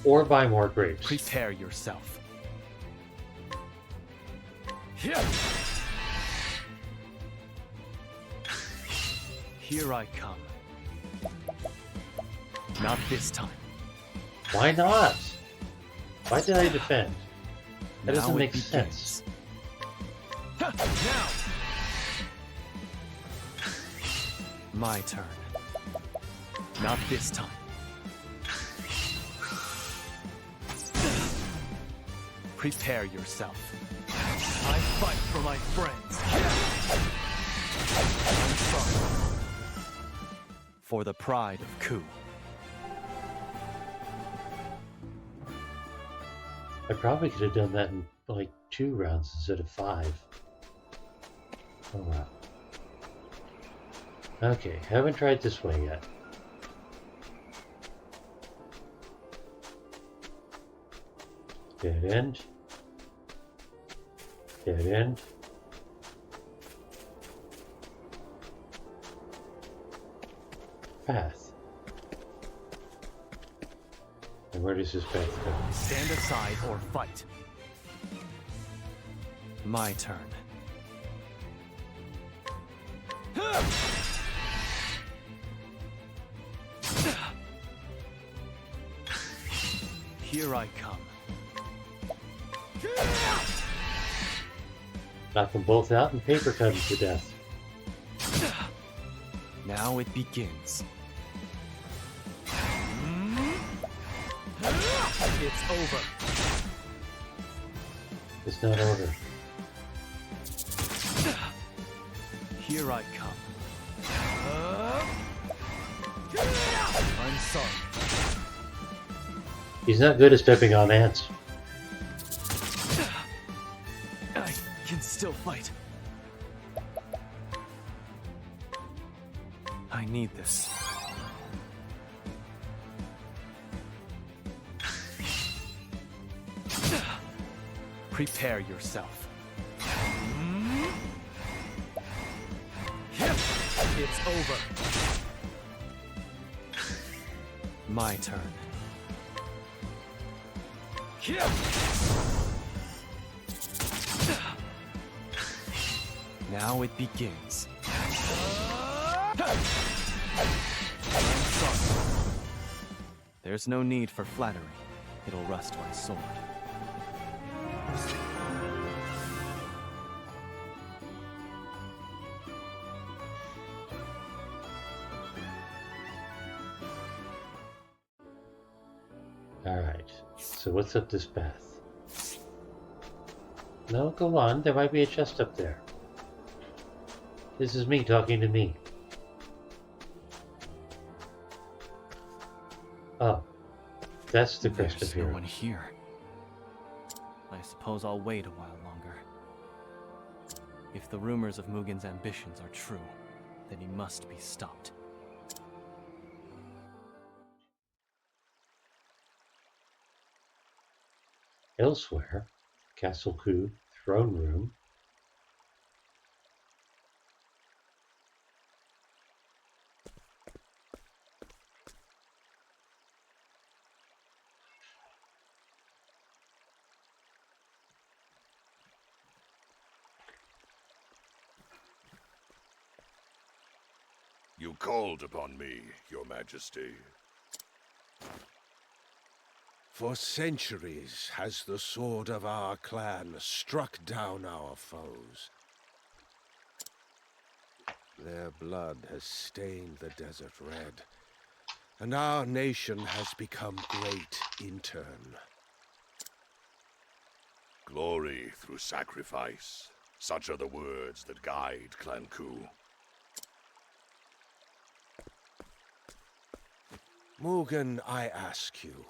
Or buy more grapes. Prepare yourself. Here I come. Not this time. Why not? Why did I defend? That Now doesn't it make begins. sense. Now! My turn. Not this time. Prepare yourself. I fight for my friends. I'm sorry. For the pride of Ku. I probably could have done that in like 2 rounds instead of 5. Oh wow. Okay, haven't tried this way yet. Dead end. Dead end. Path. And where does this path go? Stand aside or fight. My turn. Here I come. Knock them both out and paper cut them to death. Now it begins. It's over. It's not over. Here I come. I'm sorry. He's not good at stepping on ants. I can still fight. I need this. Prepare yourself. It's over. My turn. Now it begins. I'm sorry. There's no need for flattery. It'll rust my sword. Alright, so what's up this path? No, go on. There might be a chest up there. This is me talking to me. Oh, that's the crest of There's no heroes. one here. I suppose I'll wait a while longer. If the rumors of Mugen's ambitions are true, then he must be stopped. Elsewhere, Castle Ku, throne room. You called upon me, Your Majesty. For centuries has the sword of our clan struck down our foes. Their blood has stained the desert red, and our nation has become great in turn. Glory through sacrifice. Such are the words that guide Clan Ku. Mugen, I ask you,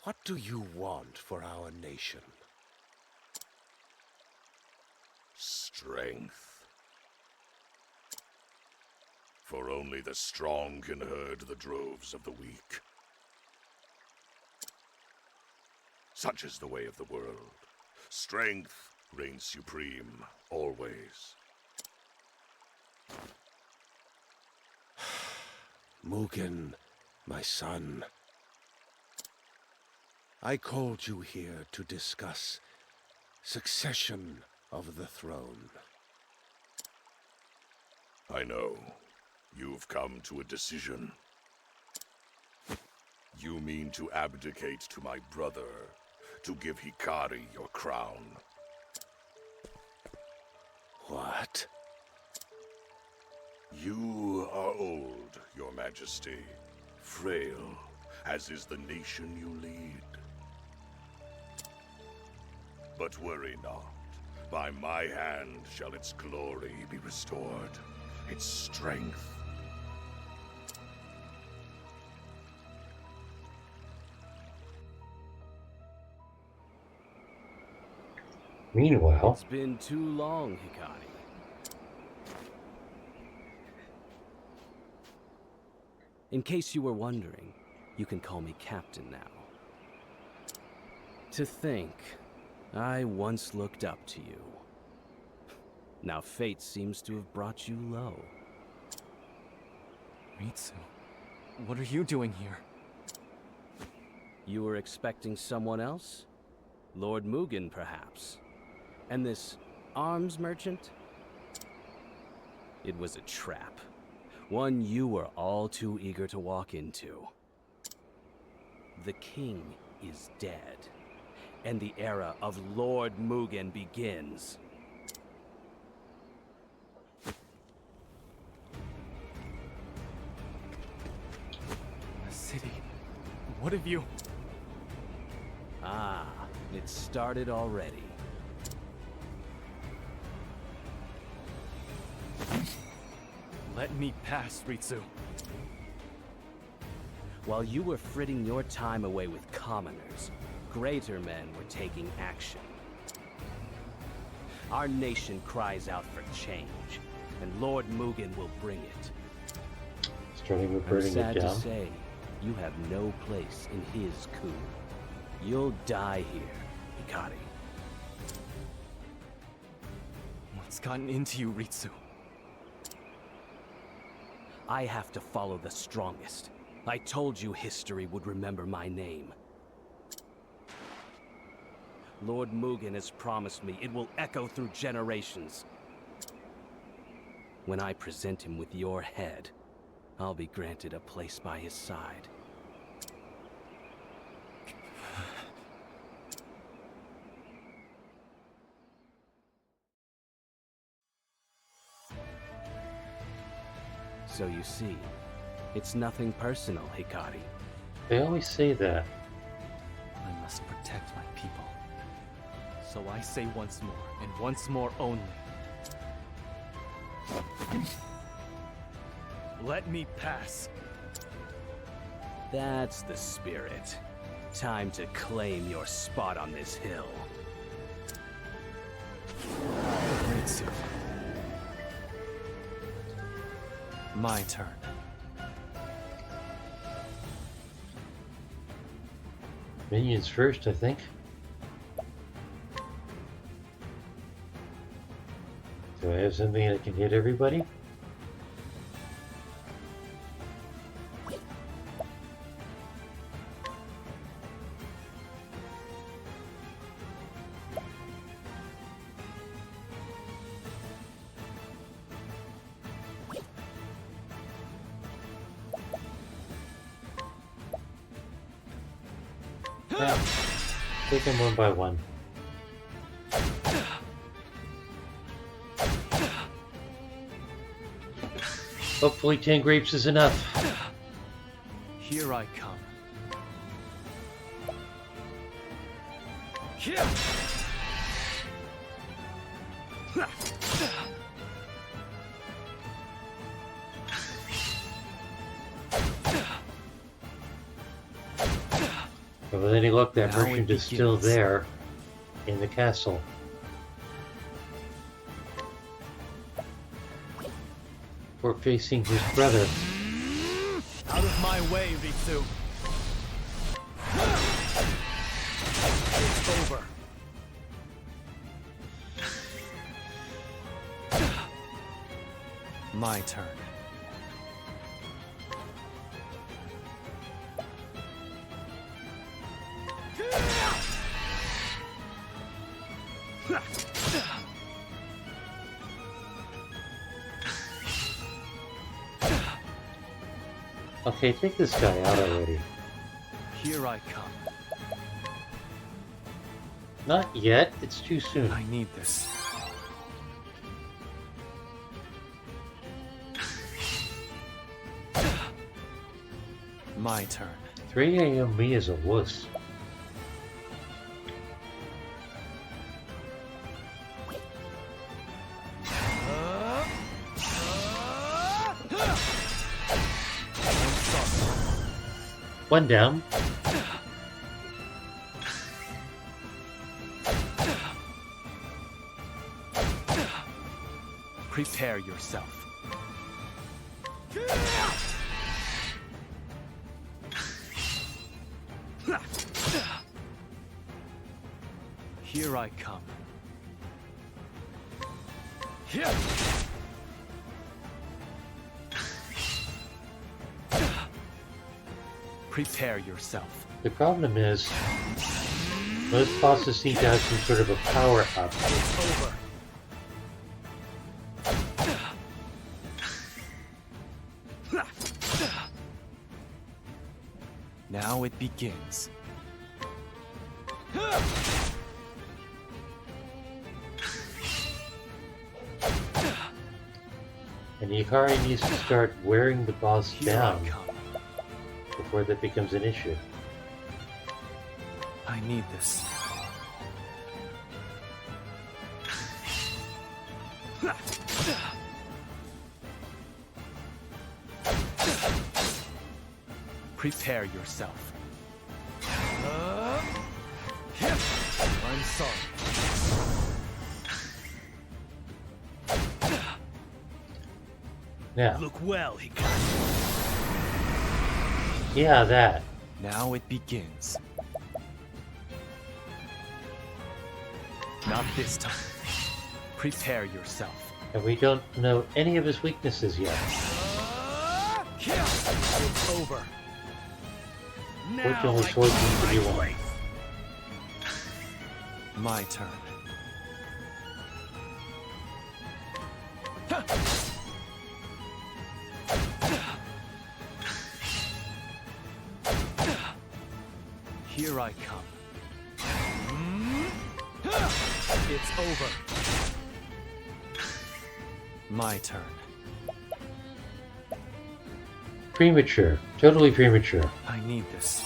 what do you want for our nation? Strength. For only the strong can herd the droves of the weak. Such is the way of the world. Strength reigns supreme, always. Mugen, my son, I called you here to discuss succession of the throne. I know. You've come to a decision. You mean to abdicate to my brother, to give Hikari your crown. What? You are old, Your Majesty. Frail, as is the nation you lead. But worry not. By my hand shall its glory be restored, its strength. Meanwhile, It's been too long, Hikari. In case you were wondering, you can call me Captain now. To think, I once looked up to you. Now fate seems to have brought you low. Ritsu, what are you doing here? You were expecting someone else? Lord Mugen, perhaps? And this arms merchant? It was a trap. One you were all too eager to walk into. The king is dead, and the era of Lord Mugen begins. The city. What have you... Ah, it started already. Let me pass, Ritsu. While you were fritting your time away with commoners, greater men were taking action. Our nation cries out for change, and Lord Mugen will bring it. starting with I'm burning it sad to down. say, you have no place in his coup. You'll die here, Hikari. What's gotten into you, Ritsu? I have to follow the strongest. I told you history would remember my name. Lord Mugen has promised me it will echo through generations. When I present him with your head, I'll be granted a place by his side. So you see, it's nothing personal, Hikari. They always say that. I must protect my people. So I say once more, and once more only. Let me pass. That's the spirit. Time to claim your spot on this hill. Great suit. My turn. Minions first, I think. Do I have something that can hit everybody? Yeah. Take them one by one. Hopefully 10 grapes is enough. Here I come. But with any luck, that Now it merchant is still begins. there in the castle. Or facing his brother. Out of my way, Ritsu. It's over. My turn. Okay, take this guy out already. Here I come. Not yet, it's too soon. I need this. My turn. 3 a.m. me is a wuss. One down. Prepare yourself. Here I come. Here. Prepare yourself. The problem is, most bosses seem to have some sort of a power up. It's over. Now it begins. And Hikari needs to start wearing the boss Here down I come. before that becomes an issue. I need this. Prepare yourself. I'm sorry. Now, Look well, Hikari. yeah, that. Now it begins. Not this time. Prepare yourself. And we don't know any of his weaknesses yet. It's over. Fortunately, swords need to be one. My turn. Here I come. It's over. My turn. Premature. Totally premature. I need this.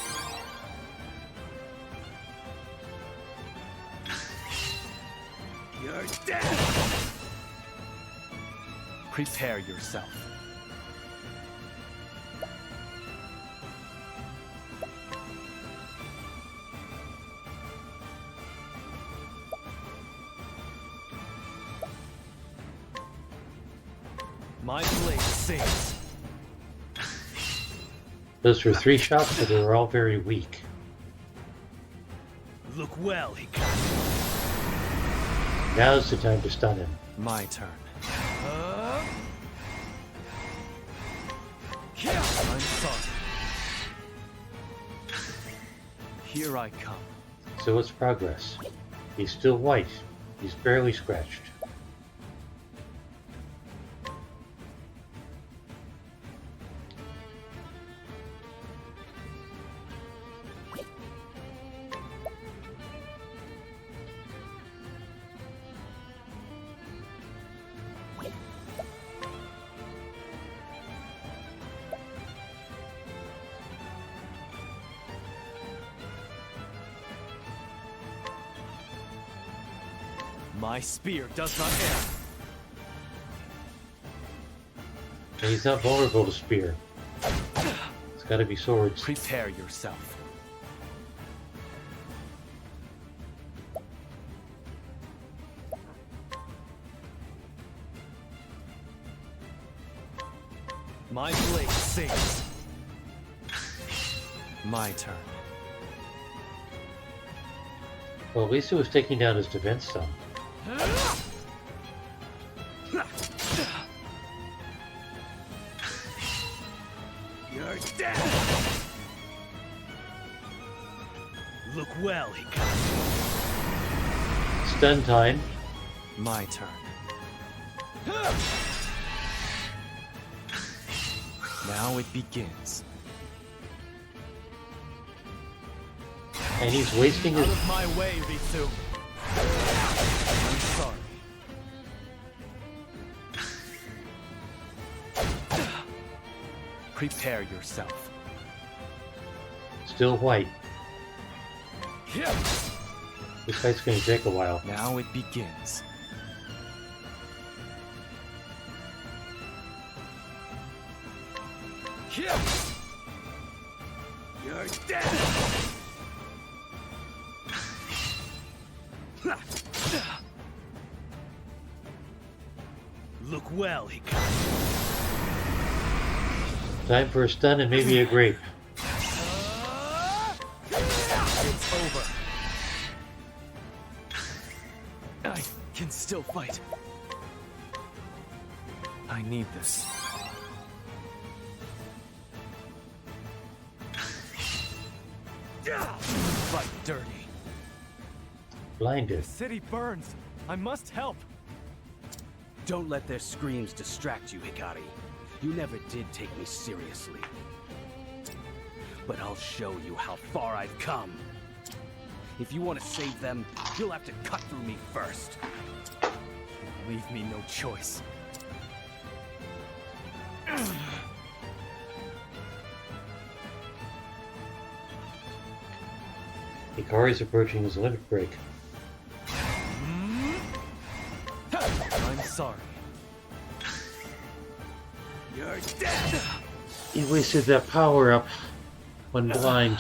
Prepare yourself. My blade sings. Those were 3 shots, but they were all very weak. Look well, Hikari. Now's the time to stun him. My turn. I'm sorry. Here I come. So it's progress. He's still white. He's barely scratched. My spear does not err. And he's not vulnerable to spear. It's gotta be swords. Prepare yourself. My blade sings. My turn. Well, at least it was taking down his defense some. You're dead. Look well, Hikari. Stun time. My turn. Now it begins. And he's wasting his... Out of my way, Ritsu. I'm sorry. Prepare yourself. Still white. This fight's gonna take a while. Now it begins. You're dead. Look well, Hikari. Time for a stun and maybe a grape. It's over. I can still fight. I need this. Fight dirty. Blinded. The city burns. I must help. Don't let their screams distract you, Hikari. You never did take me seriously. But I'll show you how far I've come. If you want to save them, you'll have to cut through me first. Leave me no choice. Hikari's approaching his limit break. I'm sorry. You're dead! He wasted that power up when blind.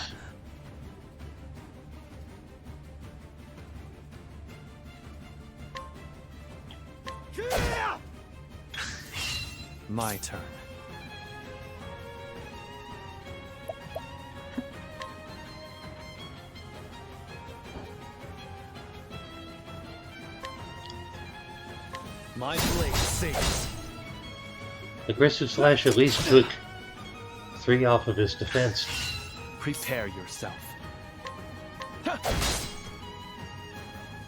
My turn. My blade sings. Aggressive slash at least took 3 off of his defense. Prepare yourself.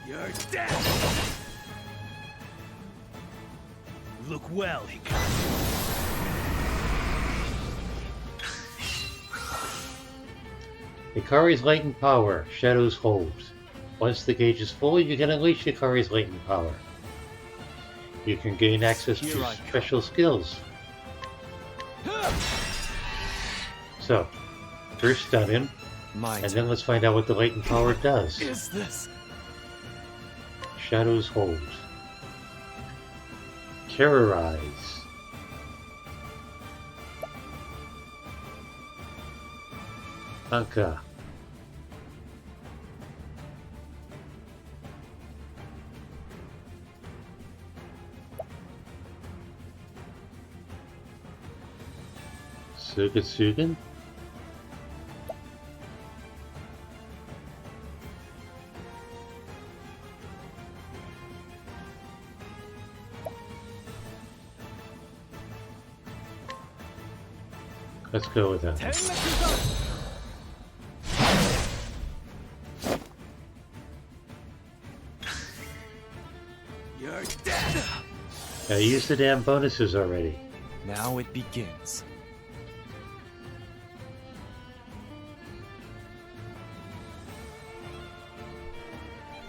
You're dead! Look well, Hikari. Hikari's latent power, Shadows Hold. Once the gauge is full, you can unleash Hikari's latent power. You can gain access to special skills. So, first stun him, and then let's find out what the latent power does. Is this? Shadows Hold. Terrorize. Anka. Sugatsugan? Let's go with that. You're dead! I used the damn bonuses already. Now it begins.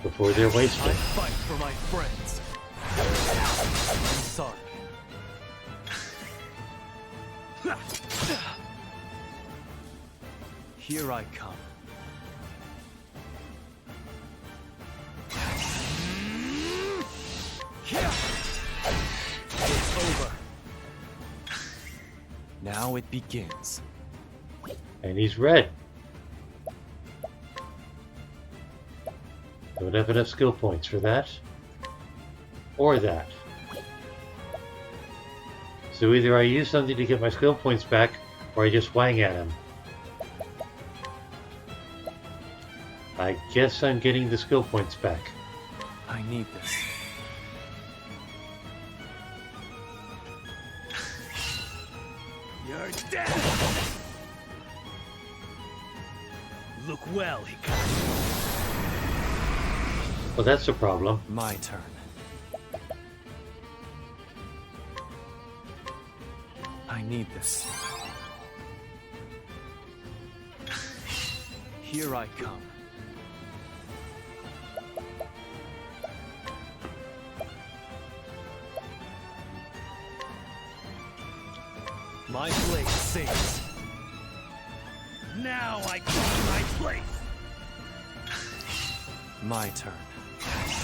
Before they're wasted. I fight for my friends. I'm sorry. Here I come. It's over. Now it begins. And he's red. Don't have enough skill points for that. Or that. So either I use something to get my skill points back, or I just wang at him. I guess I'm getting the skill points back. I need this. You're dead! Look well, Hikari. Well, that's a problem. My turn. I need this. Here I come. My blade sings. Now I claim my place! My turn.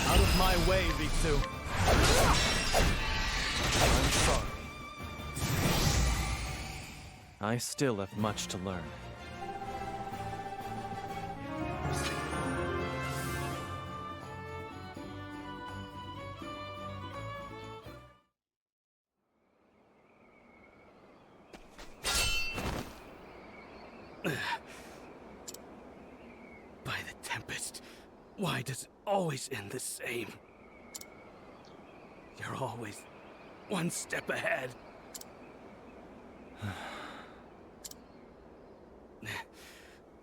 Out of my way, Ritsu. I'm sorry. I still have much to learn. By the Tempest, why does it always end the same? You're always one step ahead.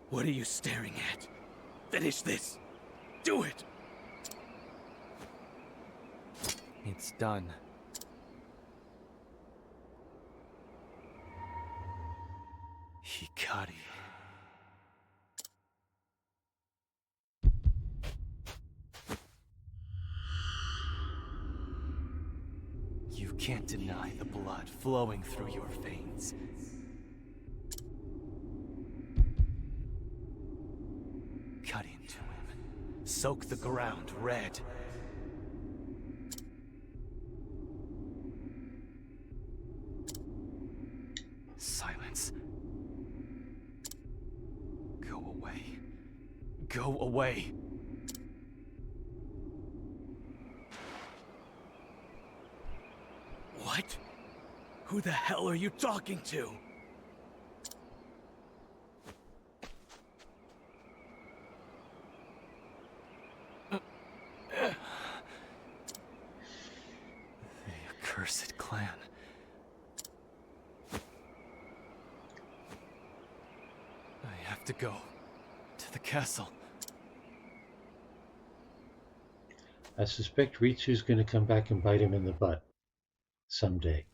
What are you staring at? Finish this. Do it. It's done. Hikari. You can't deny the blood flowing through your veins. Cut into him. Soak the ground red. Silence. Go away. Go away. What? Who the hell are you talking to? The accursed clan. I have to go to the castle. I suspect Ritsu's going to come back and bite him in the butt. Someday.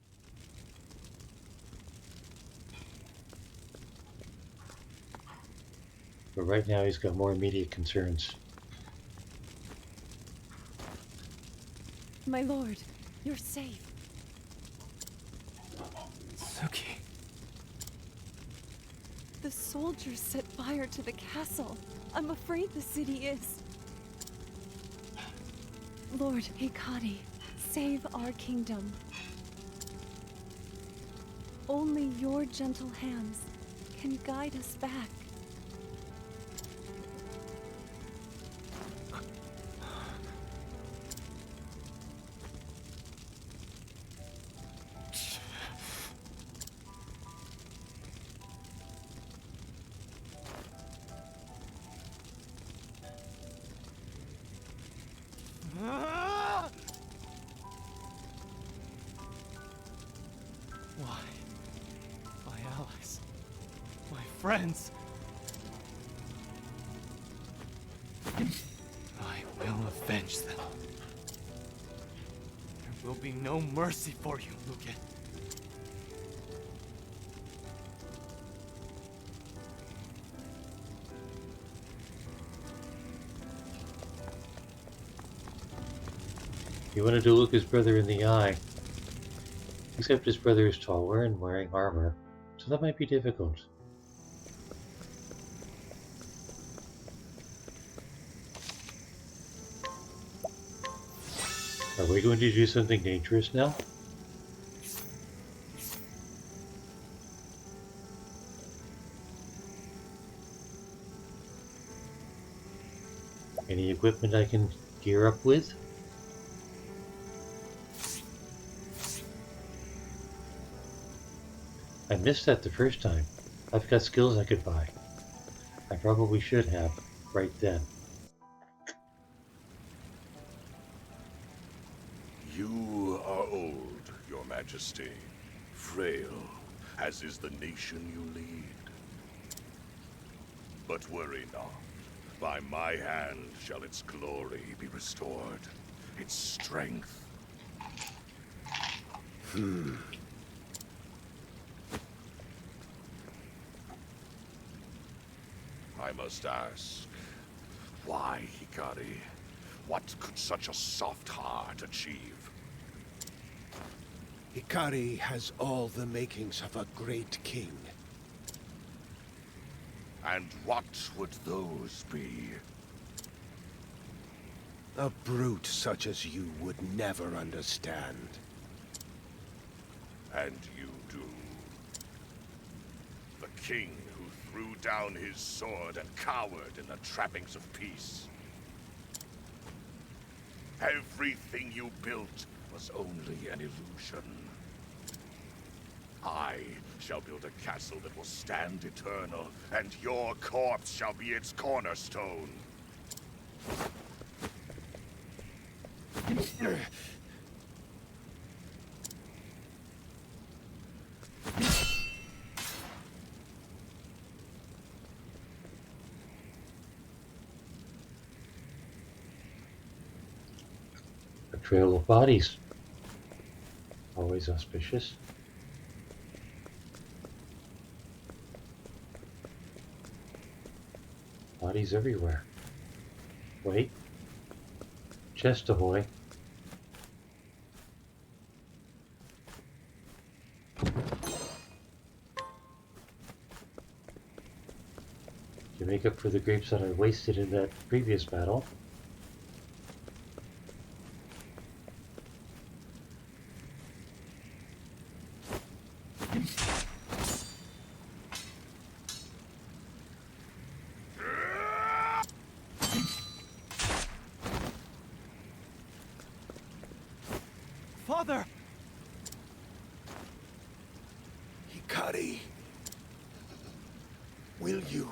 But right now he's got more immediate concerns. My lord, you're safe. Suki. The soldiers set fire to the castle. I'm afraid the city is. Lord Hikari, save our kingdom. Only your gentle hands can guide us back. Why? My allies. My friends. I will avenge them. There will be no mercy for you, Mugen. He wanted to look his brother in the eye, except his brother is taller and wearing armor, so that might be difficult. Are we going to do something dangerous now? Any equipment I can gear up with? I missed that the first time. I've got skills I could buy. I probably should have, right then. You are old, Your Majesty. Frail, as is the nation you lead. But worry not. By my hand shall its glory be restored. Its strength. I must ask, why, Hikari? What could such a soft heart achieve? Hikari has all the makings of a great king. And what would those be? A brute such as you would never understand. And you do. The king who threw down his sword and cowered in the trappings of peace. Everything you built was only an illusion. I shall build a castle that will stand eternal, and your corpse shall be its cornerstone. A trail of bodies. Always auspicious. Bodies everywhere. Wait. Chest ahoy. To make up for the grapes that I wasted in that previous battle. Father! Hikari, will you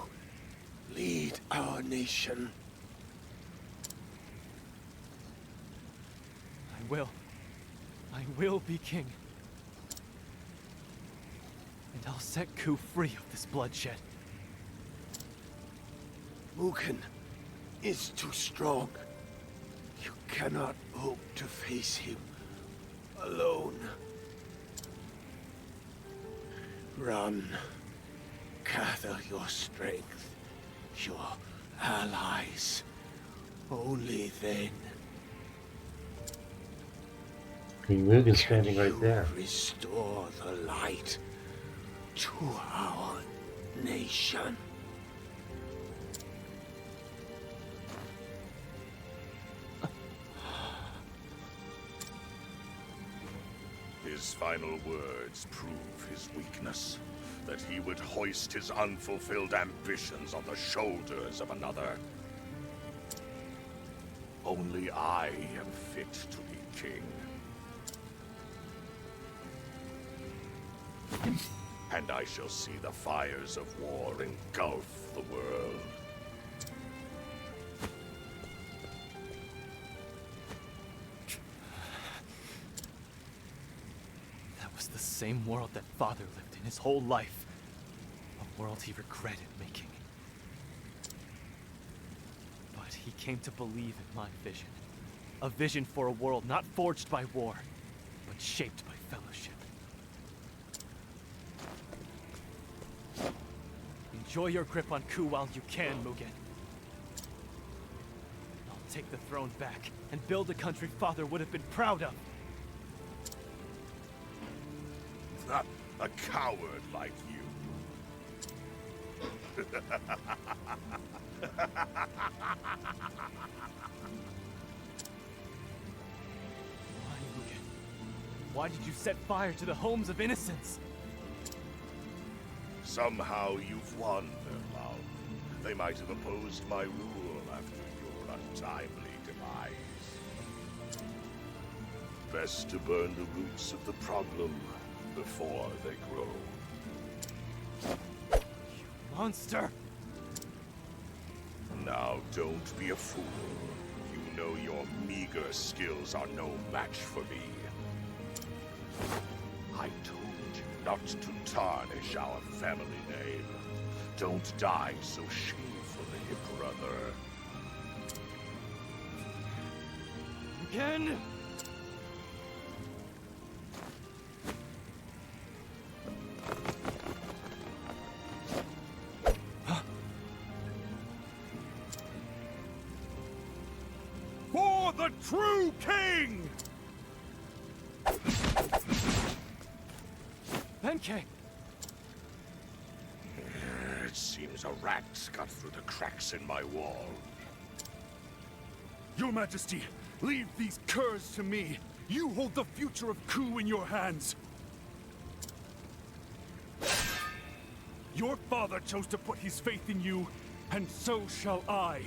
lead our nation? I will. I will be king. And I'll set Ku free of this bloodshed. Mugen is too strong. You cannot hope to face him alone. Run. Gather your strength. Your allies. Only then King Mugen's standing right there. restore the light to our nation. His final words prove his weakness. That he would hoist his unfulfilled ambitions on the shoulders of another. Only I am fit to be king. And I shall see the fires of war engulf the world. was the same world that Father lived in his whole life. A world he regretted making. But he came to believe in my vision. A vision for a world not forged by war, but shaped by fellowship. Enjoy your grip on Ku while you can, Mugen. I'll take the throne back and build a country Father would have been proud of. A coward like you. Why, Mugen? Why did you set fire to the homes of innocents? Somehow you've won their love. They might have opposed my rule after your untimely demise. Best to burn the roots of the problem before they grow. You monster! Now don't be a fool. You know your meager skills are no match for me. I told you not to tarnish our family name. Don't die so shamefully, brother. Again? For the true king! Benkei! It seems a rat got through the cracks in my wall. Your Majesty, leave these curs to me. You hold the future of Ku in your hands. Your father chose to put his faith in you, and so shall I.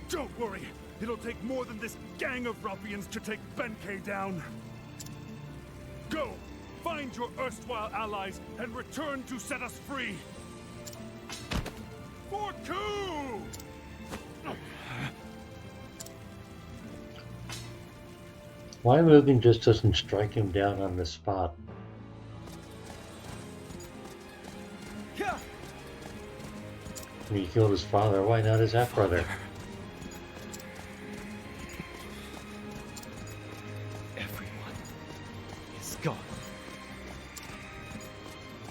Don't worry, it'll take more than this gang of ruffians to take Benkei down. Go, find your erstwhile allies and return to set us free. For Ku! Why Mugen just doesn't strike him down on the spot? When he killed his father, why not his half-brother? Everyone is gone.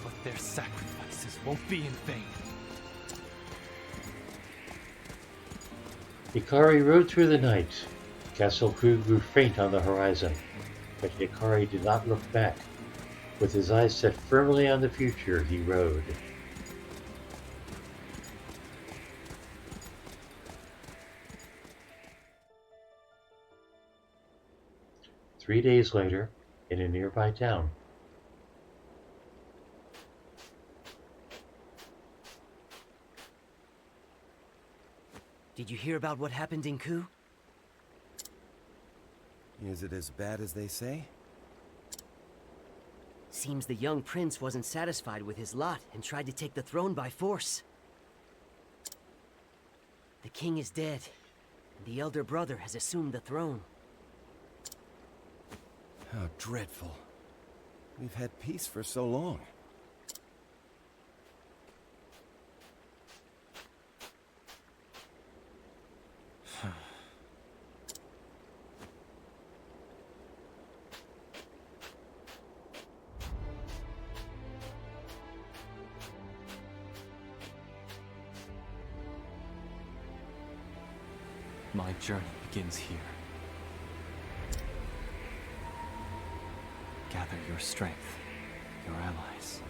But their sacrifices won't be in vain. Hikari rode through the night. Castle Ku grew faint on the horizon, but Hikari did not look back. With his eyes set firmly on the future, he rode. Three days later, in a nearby town. Did you hear about what happened in Ku? Is it as bad as they say? Seems the young prince wasn't satisfied with his lot and tried to take the throne by force. The king is dead, and the elder brother has assumed the throne. How dreadful. We've had peace for so long. My journey begins here. Gather your strength, your allies.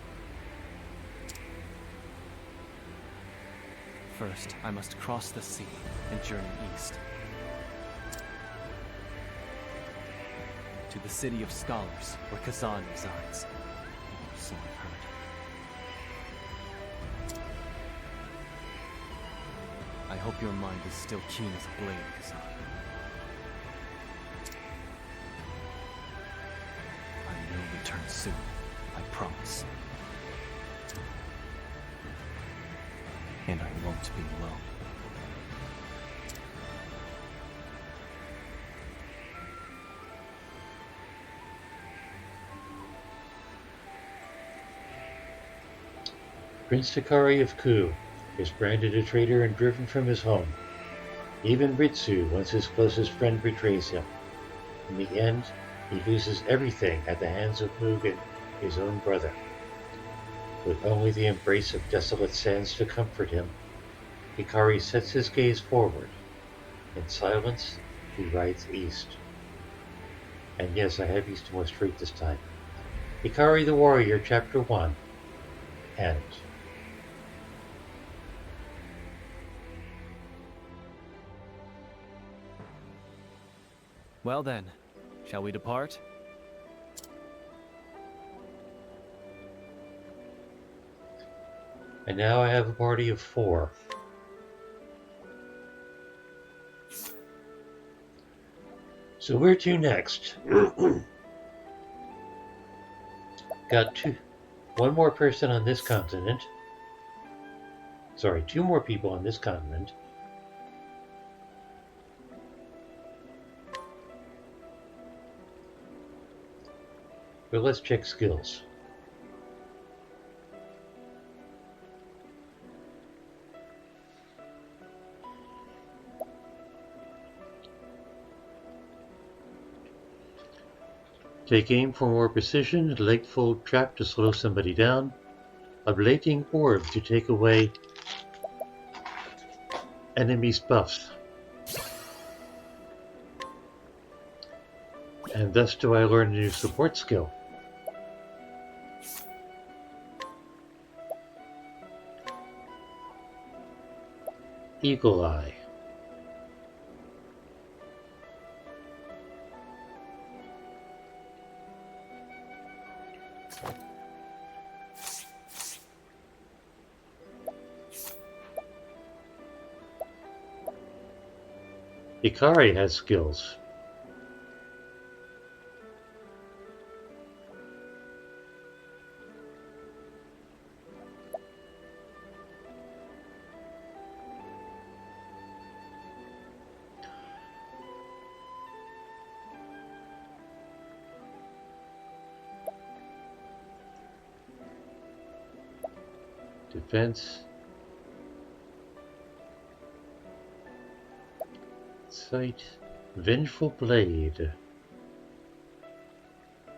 First, I must cross the sea and journey east. To the city of scholars, where Kazan resides. So I've heard. I hope your mind is still keen as a blade, Kazan. I will return soon, I promise. And I won't be alone. Prince Hikari of Ku is branded a traitor and driven from his home. Even Ritsu, once his closest friend, betrays him. In the end, he loses everything at the hands of Mugen, his own brother. With only the embrace of desolate sands to comfort him, Hikari sets his gaze forward. In silence, he rides east. And yes, I have east more straight this time. Hikari the Warrior, Chapter 1. End. Well then, shall we depart? And now I have a party of 4. So where to next? Got one more person on this continent. Sorry, 2 more people on this continent. But let's check skills. Take aim for more precision, leg fold trap to slow somebody down, a blading orb to take away enemies' buffs. And thus do I learn a new support skill. Eagle Eye. Hikari has skills. Defense. Sight. Vengeful Blade.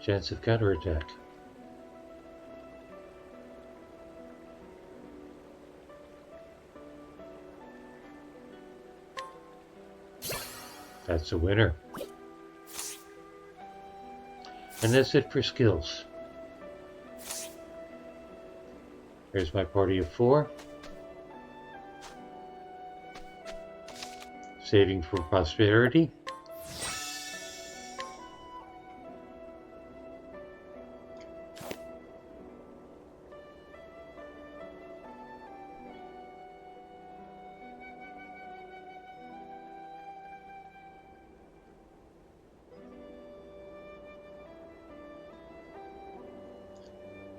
Chance of counterattack. That's a winner. And that's it for skills. Here's my party of 4. Saving for prosperity.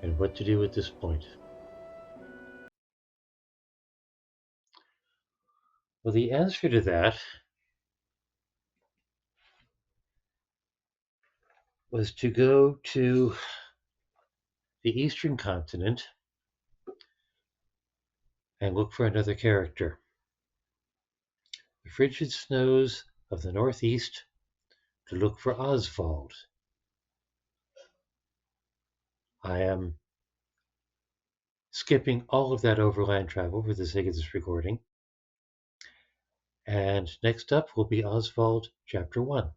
And what to do at this point. Well, the answer to that was to go to the eastern continent and look for another character. The frigid snows of the northeast to look for Oswald. I am skipping all of that overland travel for the sake of this recording. And next up will be Oswald Chapter 1.